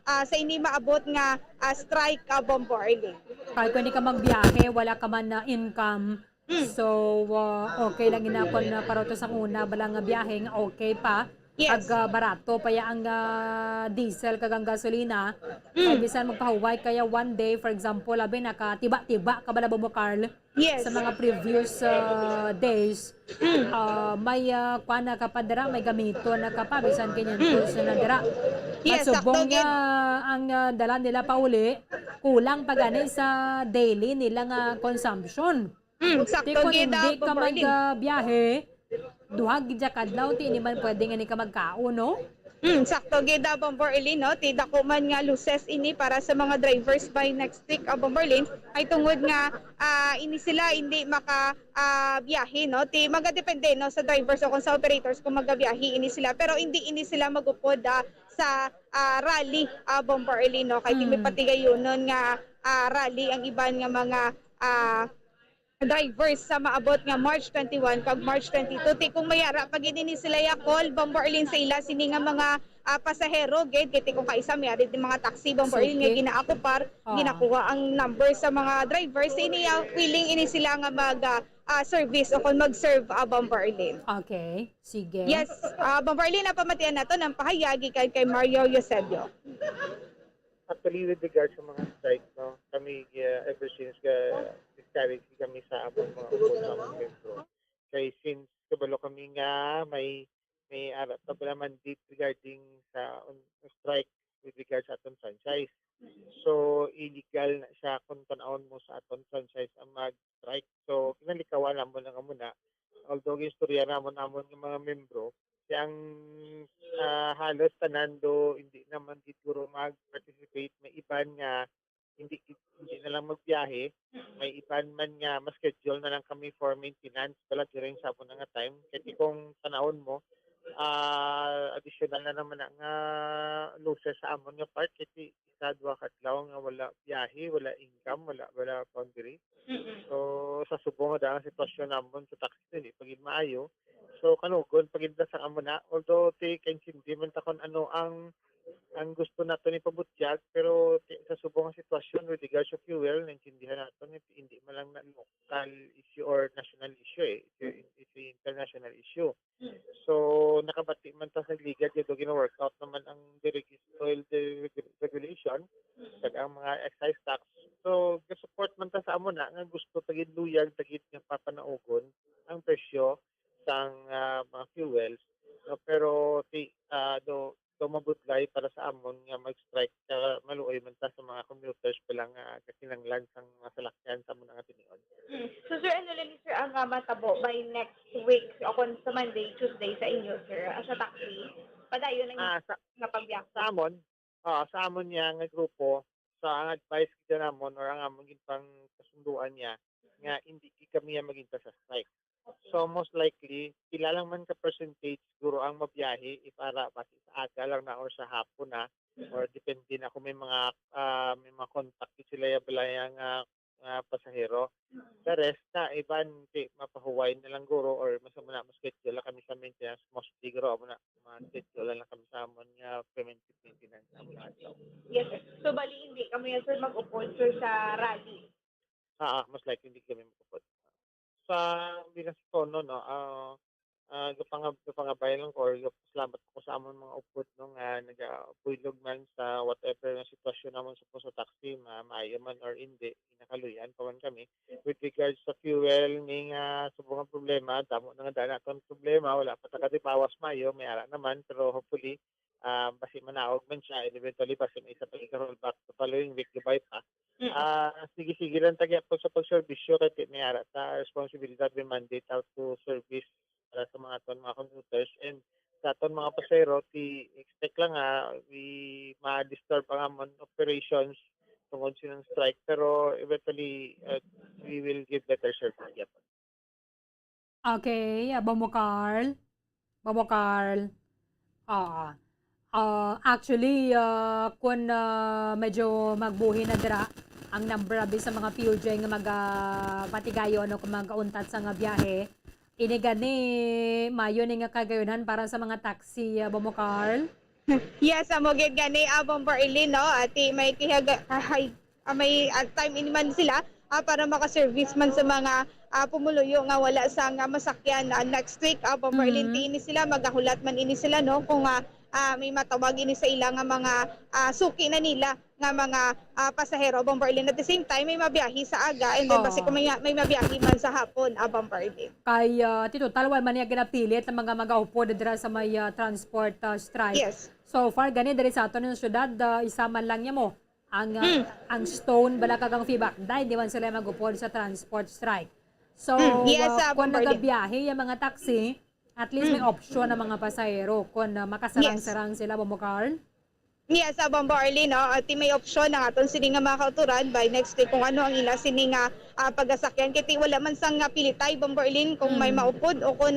sa ini maabot nga strike Bomborlin. Kahit kung hindi ka magbiyahe, wala ka man na income. So, okay lang inapon na paroto sa una, bala nga biyahe, okay pa. Yes. Pag barato pa ang diesel kagang gasolina, ay bisan magpahuway kaya one day, for example, labi nakatiba-tiba ka bala Bombo Carl, Yes. Sa mga previous days, may kuan na kapadara, may gamito na kapabisan kanyan tools na dira. Yes, Masubong sakto, nga ang dala nila pauli, kulang pa gani sa daily nilang consumption. Ti Sakto kung gid hindi ka Bomborlin. magbiyahe, duhag gid kadlaw ti hindi man pwede nga ni ka magkaon, no? Sakto gid Bomborlin, no? Ti dako man nga luces ini para sa mga drivers by next week Bomborlin ay tungod nga ini sila hindi maka biyahe, no? Ti magadepende no sa drivers o kung sa operators kung magabiyahe ini sila, pero hindi ini sila magupod sa rally Bomborlin, no? Kay may patigayonon nga rally ang iban nga mga drivers sa maabot nga March 21 kag March 22. Ti kung mayara pag ini sila ya call Bomborlin sa ila sini nga mga pasahero gid kiti kung kaisa mayari di mga taxi Bomborlin nga ginaakupar ginakuha ang number sa mga drivers ini willing ini sila nga mag service o kung mag-serve Bomborlin. Okay, sige. Yes, Bomborlin na pamatian nato ng pahayagi kay Mario Eusebio. Actually, with regards sa mga strike, no, kami ever since discourage kami sa among mga upod sa mga membro. Kaya since kabalo kami nga may tabla mandate regarding sa strike with regards sa aton franchise. So illegal na siya kung tanawon mo sa aton franchise ang mag-strike. So kinalikawan namon nga muna. Although istorya namon ng mga membro, siyang halos tanando hindi naman siguro mag-participate, may iban nga hindi na lang magbiyahe, may iban man nga mas schedule na lang kami for maintenance pala during sabon nga time. Kasi kung tanawon mo additional na naman ang losses sa amon nga part kasi isa dua kadlaw nga wala biyahe, wala income, wala boundary. So sa subong nga ang sitwasyon namon sa taxi hindi pagid maayo. So kanugon pagid sa amon na, although hindi man ta kon ano ang gusto nato ni pabutyag, pero sa subong nga sitwasyon with regards to fuel naintindihan nato hindi man lang na local issue or national issue it's international issue. So nakabati man ta sa liga dito gina-workout naman ang oil regulation kag ang mga excise tax. So support man ta sa amon na nga gusto tagid luyag tagid nga papanaugon ang presyo sang mga fuels, no, pero do mabudlay para sa amon nga mag-strike maluoy man ta sa mga commuters palang kakinanglan sang mga salakyan sa mga tinion. So sir, ano lang sir ang matabo by next week o kung sa Monday, Tuesday sa inyo sir, sa taxi? Padayon lang nga pagbiyak. Sa amon niya nga grupo, sa ang advice kita namon or ang amon pang kasunduan niya nga hindi kami maginta sa strike. So most likely, lang man ka percentage siguro ang mabiyahe para base sa aga lang na or sa hapon na or depende na kung may mga contact sila ya balayang pasahero. The rest na iban mapahuway na lang guro or masama na schedule lang kami sa maintenance mostly guro mo na schedule lang kami sa amon nga preventive maintenance amon adlaw. Yes sir. So bali hindi kami sir mag-upod sir sa rally. Most likely hindi kami mag-upod. Sa bilang sa tono, no, gapangabayan lang ko or salamat ko sa amon mga upod no, nga nagapulog man sa whatever na sitwasyon namon sa taxi, maayo man or hindi, inakaluyan pa man kami. With regards sa fuel, may subong problema, damo na nga dana itong problema, wala pa takatipawas mayo, may ara naman, pero hopefully, basi manaog man siya, and eventually basi may isa pag-roll back to following week, gabay pa. Sige lang tagya po sa pag-servisyo kasi may ara sa responsibilidad may mandate out to service para sa mga computers and sa aton mga pasahero expect lang we ma-disturb ang amon operations tungod silang strike pero eventually we will give better service yapon. Okay, Bomo Carl. Actually, kung medyo magbuhi na dira ang number sa mga PUJ nga magpatigayo kung magkauntat sa nga biyahe, ini gani mayo ni nga kagayonan para sa mga taxi, Bomo Carl? Yes, amo gid gani Bomborlin, no, ati may may time in man sila para maka-service man sa mga pumuluyo nga wala sa nga masakyan next week Bomborlin ini sila magahulat man ini sila no kung may matawag ini sa ilang nga mga suki na nila mga pasahero Bombarlin. At the same time may mabiyahe sa aga and then basi kung may mabiyahe man sa hapon Bombarlin. Kay Tito Talwal man niya ginapilit ng mga mag-aupo dira sa may transport strike. Yes. So far gani diri sa aton ng syudad isa man lang niya mo ang Stone balakagang feedback dahil di man sila mag-upod sa transport strike. So Yes, kung Bombarlin. nagabiyahe yung mga taxi, at least may option ng mga pasahero kung makasarang-sarang sila Bomokar. Yes, Bombarlin, no? At may option na aton sini nga mga kauturan by next week kung ano ang ila sini nga pagasakyan. Kiti wala man sang pilitay Bombarlin kung may maupod o kung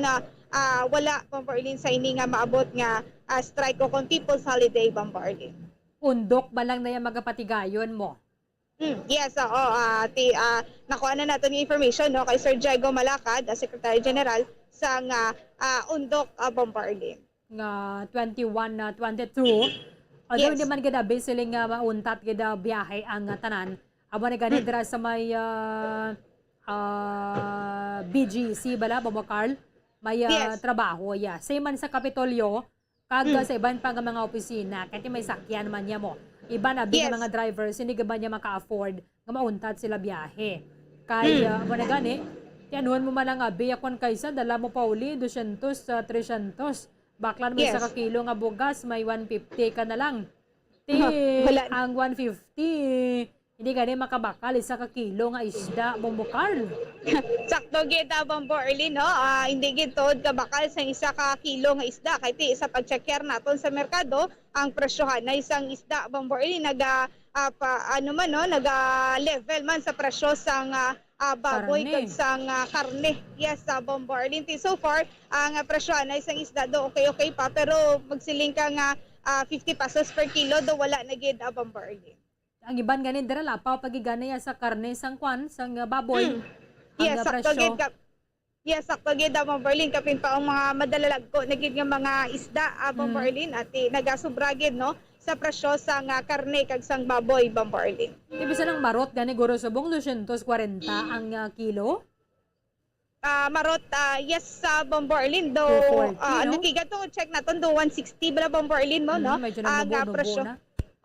wala Bombarlin sa ini nga maabot nga strike o kung people's holiday Bombarlin. Undok ba lang na yung magapatigayon mo? Yes, oo. Nakuha na natin yung information no, kay Sir Diego Malacad, Secretary General sa Undok Bombarlin. Nga 21 na 22. Although hindi man gada siling mauntat gada biyahe ang tanan. Abo na gani dira sa may BGC bala Bomokar may trabaho ya. Same man sa Kapitolyo kag sa iban pang mga opisina kaya may sakyan man niya mo. Iba na big mga drivers hindi ba niya maka-afford nga mauntat sila biyahe. Kaya abo na gani tianuhan mo man lang abi akon kaysa dala mo pa uli 200 300. Bakla naman sa kakilo nga bugas, may 150 ka na lang. Ang 150, hindi ka rin makabakal isa kakilo nga isda, Bomokar. Sakto gita Bombarlin, no? Hindi gitod kabakal sa isa kakilo nga isda. Kaya isa pag-checker naton sa merkado, ang presyohan na isang isda Bombarlin, naga-level man sa presyo sang baboy kag sang karne. Yes, Bombarlin. So far, ang presyo na isang isda do okay pa pero magsiling ka nga 50 pesos per kilo do wala na gid Bombarlin. Ang iban ganin dira lapaw pagigana ya sa karne sang kwan sang baboy. Yes, sakto gid ka. Yes, sakto gid Bombarlin kapin pa ang mga madalalag ko nagid nga mga isda Bombarlin at nagasubra gid no sa presyo sang karne kag sang baboy Bombarlin. Ibig sa nang marot gani guro subong 240 ang kilo. Marot yes sa Bombarlin do nakigatong check naton do 160 bala Bombarlin mo no ang presyo.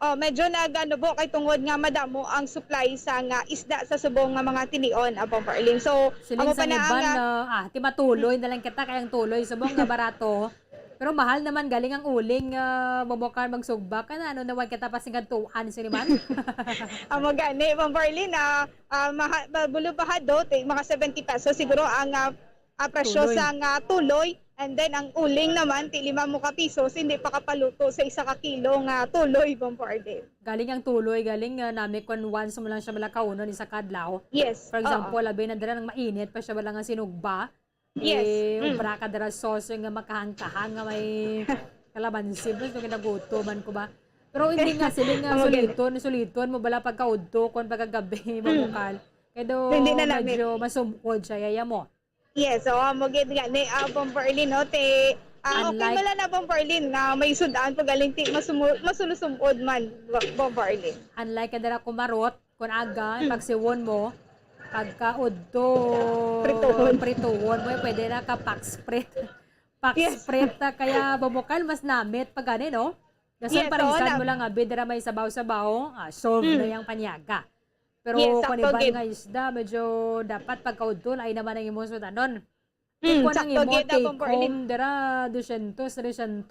Medyo naganubo kay tungod nga madamo ang supply sa isda sa subong nga mga tinion Bombarlin. So amo pa na ang ti matuloy na lang kita kayang tuloy subong nga barato. Pero mahal naman galing ang uling Bomokar magsugba ka na ano nawan kita pasingad tuan siniman. Amo gani Bombarlin bulo bahado mga 70 pesos siguro ang presyo sa tuloy and then ang uling naman ti 5 pisos hindi pa kapaluto sa isa ka kilo nga tuloy Bombarlin. Galing ang tuloy galing nami kon once mo lang siya malakaunon isa kadlaw. Yes. For example, labi na dira nang mainit pa siya wala nga sinugba. Yes. Ubra ka dara sauce nga makahang-kahang nga may kalamansi basta ginaguto man ko ba. Pero hindi nga siling suliton mo bala pagkaudto kon pagkagabi mamukal. Kaya hindi na namin. Medyo masumkod siya yaya mo. Yes, so mo gid gani Bombarlin no te okay wala na Bombarlin nga may sudan pag galing ti masulusumod man Bombarlin. Unlike kadara kumarot kun aga pagsiwon mo pagkaudto prituhon mo pwede na ka pack spread kaya Bomokal mas namit pag gani no kasi parisan mo lang abi dira may sabaw-sabaw solve na yang panyaga pero kung iba nga isda medyo dapat pagkaudto ay naman ang imong sudanon kung ang imo take home dira 200 300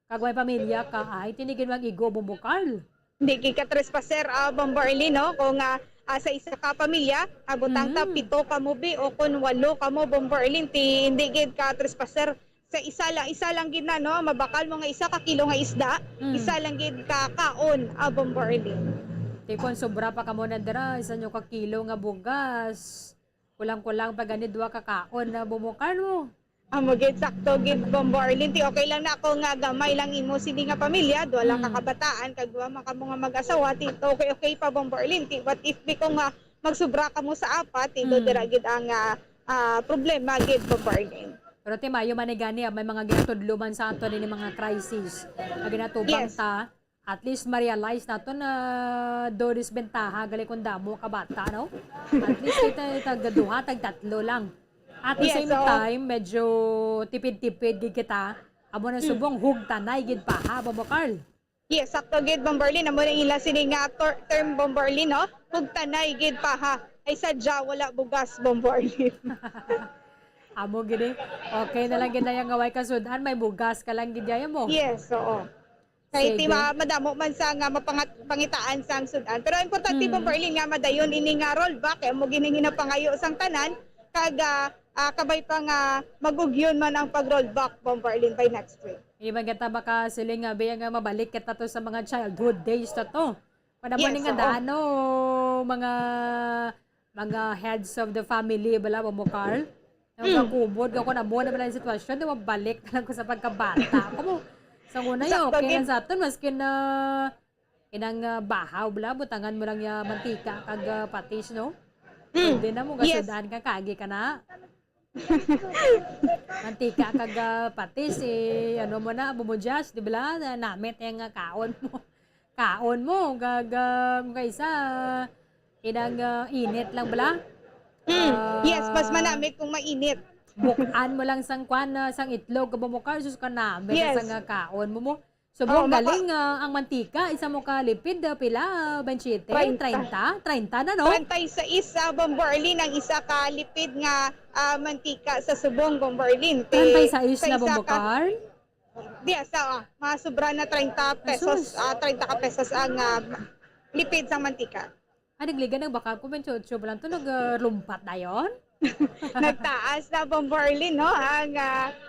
kag may pamilya ka ay tinigin mag igo Bomokal hindi ka trespasser Bombarlin no kung sa isa ka pamilya, abutang ta 7 ka mo bi o kun 8 ka mo Bombarlin ti hindi gid ka trespasser sa isa lang gid na no mabakal mo nga isa ka kilo nga isda, isa lang gid ka kaon Bombarlin. Ti kon sobra pa ka mo na dira isa nyo ka kilo nga bugas. Kulang-kulang pa ganid 2 ka kaon na Bomokar mo. Amo gid sakto gid Bombarlin ti okay lang na ako nga gamay lang imo sini nga pamilya do lang kakabataan kag duha man kamo nga mag-asawa ti okay pa Bombarlin ti what if di ko nga magsubra ka mo sa apat ti do dira gid ang problema gid Bombarlin. Pero ti mayo man gani may mga ginatudlo man sa ato ni mga crisis nga ginatubang ta at least ma-realize nato na do disbentaha gali kun damo ka bata no at least kita tag-2 tag-3 lang. At the same time, medyo tipid-tipid gid kita. Amo na subong hugtanay gid pa ha, Bomokar. Yes, sakto gid Bomberlin amo nang ila sini nga term Bomberlin no. Ug tanay gid pa ha. Ay sadya wala bugas Bomberlin. Amo gini. Okay na lang gid na yung gaway ka sudan, may bugas ka lang gid mo. Yes, oo. Kay Sige. ti madamo man sa nga mapangitaan sang sudan. Pero importante Bomberlin nga madayon ini nga rollback kay mo gini pangayo sang tanan kag kabay pa nga magugyon man ang pag-rollback Bomberlin by next week. Ibang kita baka siling nga biya nga mabalik kita to sa mga childhood days to to. Panabon Yes, nga oo. daano mga heads of the family bala mo Carl. Yung kubod ko na buwan na yung sitwasyon, di mabalik na lang ko sa pagkabata. Kamo sa una yun, Sakto, okay gid. lang sa atin, maskin na inang bahaw bala, butangan mo lang yung mantika kag patis, no? Hindi na mo Yes. gasudaan ka, kagi ka na. Mantika kag patis, ano mo na, bumudyas, di ba? Namit yung kaon mo. Kaon mo, kag kaysa, inang init lang bala. Yes, mas manamit kung mainit. Bukaan mo lang sang kwan sang itlog ka bumukar sus ka na Yes. sang kaon mo. So Oo, galing ang mantika isa mo ka lipid pila 27 30 30 na no. 36 Bomberlin ang isa ka lipid nga mantika sa subong Bomberlin. 36 na bumukar. Yes, mga sobra na 30 pesos, 30 ka pesos ang lipid sa mantika. Nagliga ng baka ko ben chuchu lang to lumpat na yon. Nagtaas na Bomberlin no ang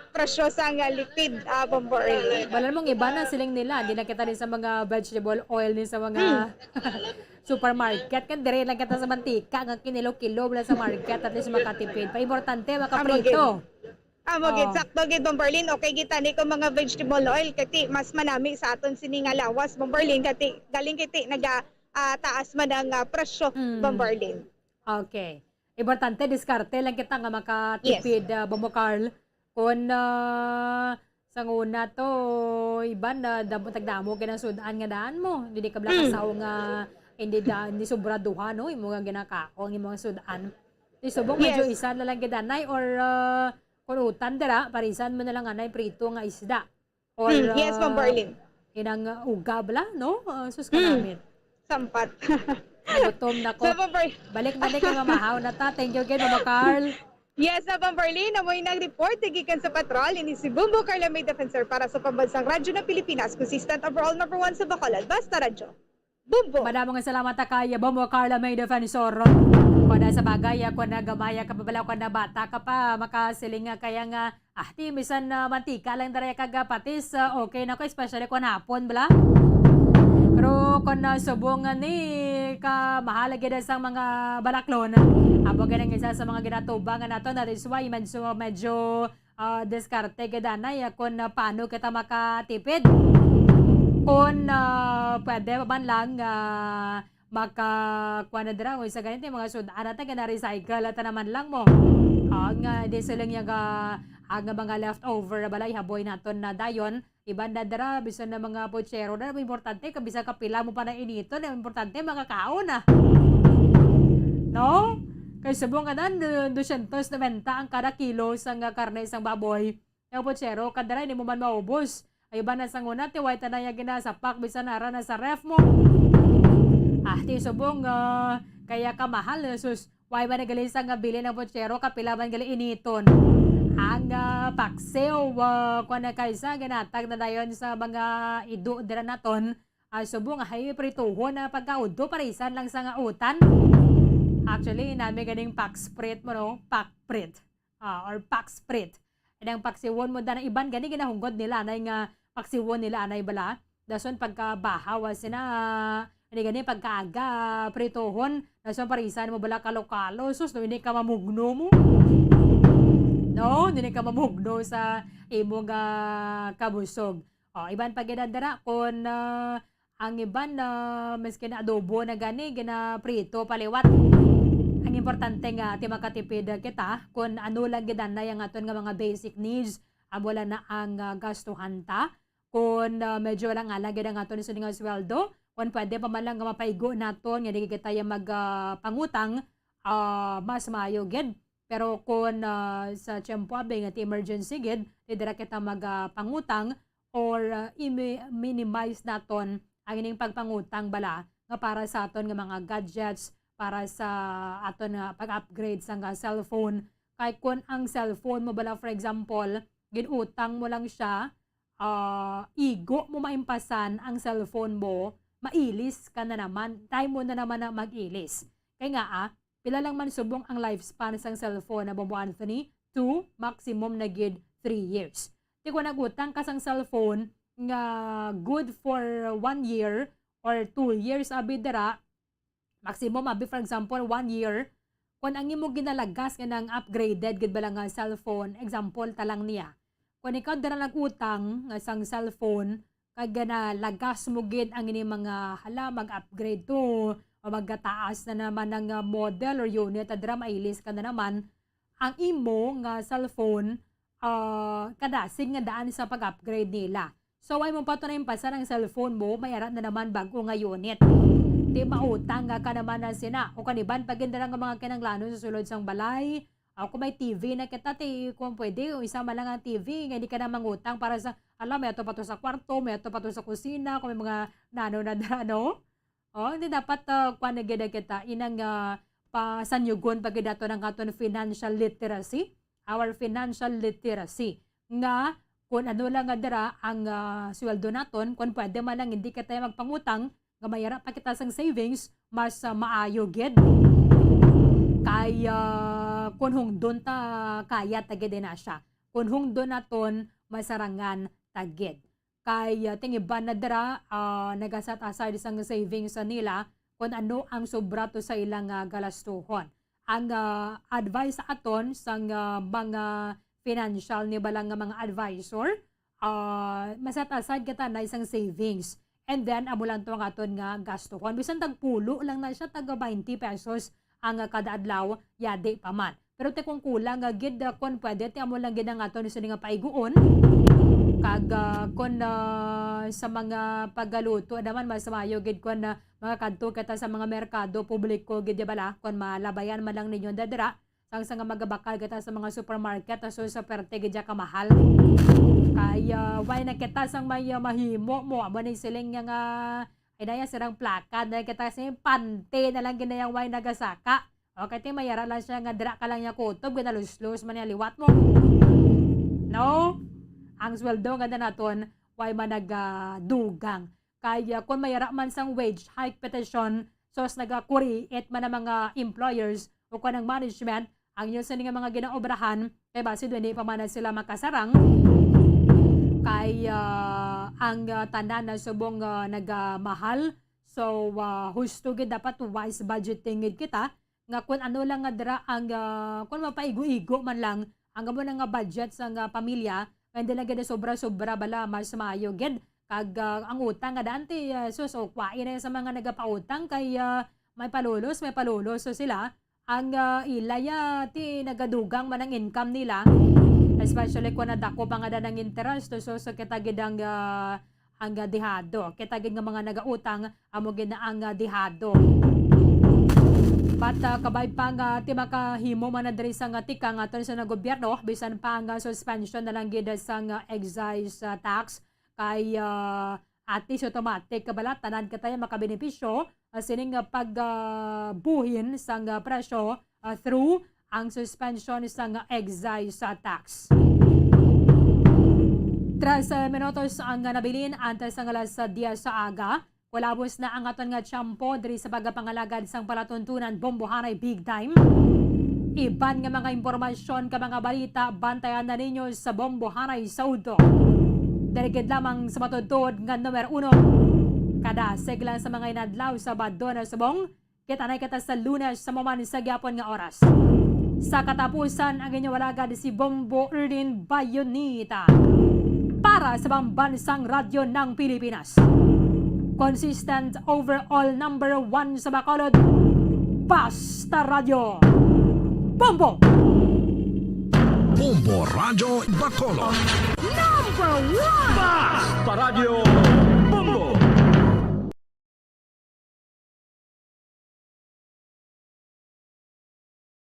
presyo sa lipid Bomberlin. Wala mong iba na siling nila, hindi na kita din sa mga vegetable oil din sa mga supermarket kan dire lang kita sa mantika nga kinilo-kilo wala sa market at least makatipid. Pa importante makaprito. Amo gid sakto gid Bomberlin okay kita ni ko mga vegetable oil kati mas manami sa aton sini nga lawas Bomberlin kati galing kiti taas man ang presyo Bomberlin. Okay. Importante, diskarte lang kita nga makatipid, Bomo Carl. Kung sa nguna to, iban na tagdamo ka ng sudaan nga daan mo. Hindi ka blang kasaw nga hindi sobra duha, no? Yung mga ginakaon, yung mga sudaan. Di subong medyo isa na lang gidanay or kung utan dara, parisan mo na lang anay prito nga isda. Or yes, Bomberlin. Inang uga bala, no? Sus ka namin. Sampat. Gutom na ko. Balik-balik ang mamahaw na ta. Thank you again, Mama Carl. Yes, Bomberlin, amoy nag-report tigikan sa patrol ini si Bumbo Carla May Defensor para sa pambansang radyo ng Pilipinas, consistent overall number 1 sa Bacolod, Basta Radyo. Bumbo! Madamong salamat kay Bumbo Carla May Defensor. Kung sa bagay, kung nagamaya ka pa bala, kung na bata ka pa, makasiling nga kaya nga, di misan mantika lang daraya kagapatis, okay na ko, especially kung hapon bala. Pero kung subong ni kamahalagi na sa mga balaklon, abo ganang isa sa mga ginatubangan nato, that is why medyo diskarte kita na kung paano kita makatipid. Kung pwede pa man lang makakuha na dira, isa ganito yung mga sudan natin, na-recycle at naman lang mo. Ang di silang yung ang mga leftover balay haboy naton na dayon iban na dara bisan na mga pochero na importante kabisa kapila mo pa na inito na importante makakaon na no kay subong kanan 290 ang kada kilo sang karne sang baboy yung pochero kadara hindi mo man maubos ay iban na sang una ti white na yung ginasapak bisan ara na sa ref mo ti subong kaya kamahal sus why ba nagaling sang bili ng pochero kapila man gali initon ang paksiw kung na kaysa ganatag na dayon sa mga ido dira naton subong hay prituhon na pagkaudo parisan lang sa nga utan actually namin ganing pack sprit mo no pack prit or pack sprit ang paksiwon mo da na iban gani ginahunggod nila anay nga paksiwon nila anay bala dason pagkabahaw sina gani pagkaaga prituhon dason parisan mo bala kalokalo sus no hindi ka mamugno mo no, hindi ka mamugno sa imong kabusog. Iban pa ginadara kung ang iban maski na adobo na gani, gina prito paliwat. Ang importante nga, makatipid kita kung ano lang gidan na yung aton nga mga basic needs, wala na ang gastuhan ta. Kung medyo lang nga lagi na aton sa nga sweldo, kung pwede pa man lang mapaigo naton, nga di kita yung magpangutang, mas mayo gid. Pero kung sa tiyempo abing at emergency gid, didira kita magpangutang or i-minimize naton ang ining pagpangutang bala nga para sa aton nga mga gadgets, para sa aton nga pag-upgrade sa nga cellphone. Kay kung ang cellphone mo bala, for example, ginutang mo lang siya, igo mo maimpasan ang cellphone mo, mailis ka na naman, time mo na naman na mag-ilis. Kaya nga pila lang man subong ang lifespan sa cellphone na Bombo Anthony? 2, maximum na gid 3 years. Di ko nagutang ka sang cellphone nga good for 1 year or 2 years abi dira, maximum abi for example 1 year, kung ang imo ginalagas nga nang upgraded gid bala nga cellphone, example talang niya. Kung ikaw dira nagutang nga sang cellphone kag na lagas mo gid ang ini mga mag-upgrade to o magkataas na naman ang model or unit adra mailis ka na naman, ang imo nga cellphone kadasig nga daan sa pag-upgrade nila. So ay mo pa to na impasan ang cellphone mo, mayara na naman bago nga unit. Di mautang ka naman na sina. O kaniban paginda nga mga kinanglano sa sulod sang balay. Kung may TV na kita, kung pwede, isa man lang ang TV, nga hindi ka na mangutang para sa, may ato pa to sa kwarto, may ato pa to sa kusina, kung may mga nano na dano. Hindi dapat kung nagida kita, inang pasanyugon pagidato ng aton financial literacy, our financial literacy. Nga, kung ano lang nga dara ang sweldo naton, kung pwede man lang hindi ka tayo magpangutang, nga mayara pa kita sang savings, mas maayo gid. Kaya kung hungdon ta kaya tagid na siya. Kung hungdon naton masarangan tagid. Kaya tingiban na dara nagasat aside sang savings nila kung ano ang sobra to sa ilang galastuhon. Ang advice aton sang mga financial ni balang nga mga advisor, masat aside kita na isang savings. And then, amo lang ito ang aton nga gastuhon. Bisan tagpulo lang na siya, taga 20 pesos ang kada adlaw, yadi pa man. Pero kung kulang, gid kon pwede, amo lang gid ang aton isa nga paiguon. Kag kon sa mga paggaluto naman, mas mayo gid kon mga kadto kita sa mga merkado, publiko, gid bala, kon malabayan man lang ninyo dadra. Sang nga magabakal kita sa mga supermarket, so sa perte gid ka mahal. Kaya why na kita sang may mahimo mo amo ni siling nga inaya sirang plaka na kita sa pante na lang ginayang why nagasaka. Okay, ti mayara lang siya nga dira ka lang niya kutob ginaluslos man niya liwat mo. No? Ang sweldo nga naton why man nagadugang. Kaya kung mayara man sang wage hike petition, sos nagakuriit man ang mga employers o kung ang management ang yun sa nga mga ginaobrahan, kaya base doon pa man sila makasarang. Kaya ang tanan na subong nagmahal. So, husto gid dapat wise budgeting kita. Nga kung ano lang nga dira ang, kung mapaigo-igo man lang, ang gamo nga budget sa pamilya, hindi lang gid sobra-sobra bala, mas maayo gid. Kag ang utang nga dante, so kwain na sa mga nagapautang, kaya may palulos so sila. Ang ilaya ti nagadugang man ang income nila, especially kung nadako pa nga ng interest, so kita gid ang dihado, kita gid nga mga nagautang amo gid na ang dihado. But kabay pa nga ti makahimo man na diri sa nga tika nga aton sa gobyerno, bisan pa nga suspension na lang gid sa excise tax, kay at least automatic kabala tanan ka tayo makabenepisyo sining pagbuhin sa presyo through ang suspension sa excise tax. 3 minutos ang nabilin antes ang alas 10 sa aga. Kulabos na ang aton nga tiyampo diri sa pagapangalagad sang palatuntunan Bombohanay Big Time. Iban nga mga impormasyon ka mga balita, bantayan na ninyo sa Bombohanay Saudo. Dirigid lamang sa matudtod nga numero 1. Kada seglan sa mga inadlaw sa Badona Subong, kita na kita sa Lunes sa maman sa gyapon nga oras. Sa katapusan, ang inyong walagad si Bombo Erdin Bayonita para sa Bambansang Radyo ng Pilipinas. Consistent overall number 1 sa Bacolod, Basta Radio. Bombo! Bombo Radio Bacolod. Number 1! Basta Radio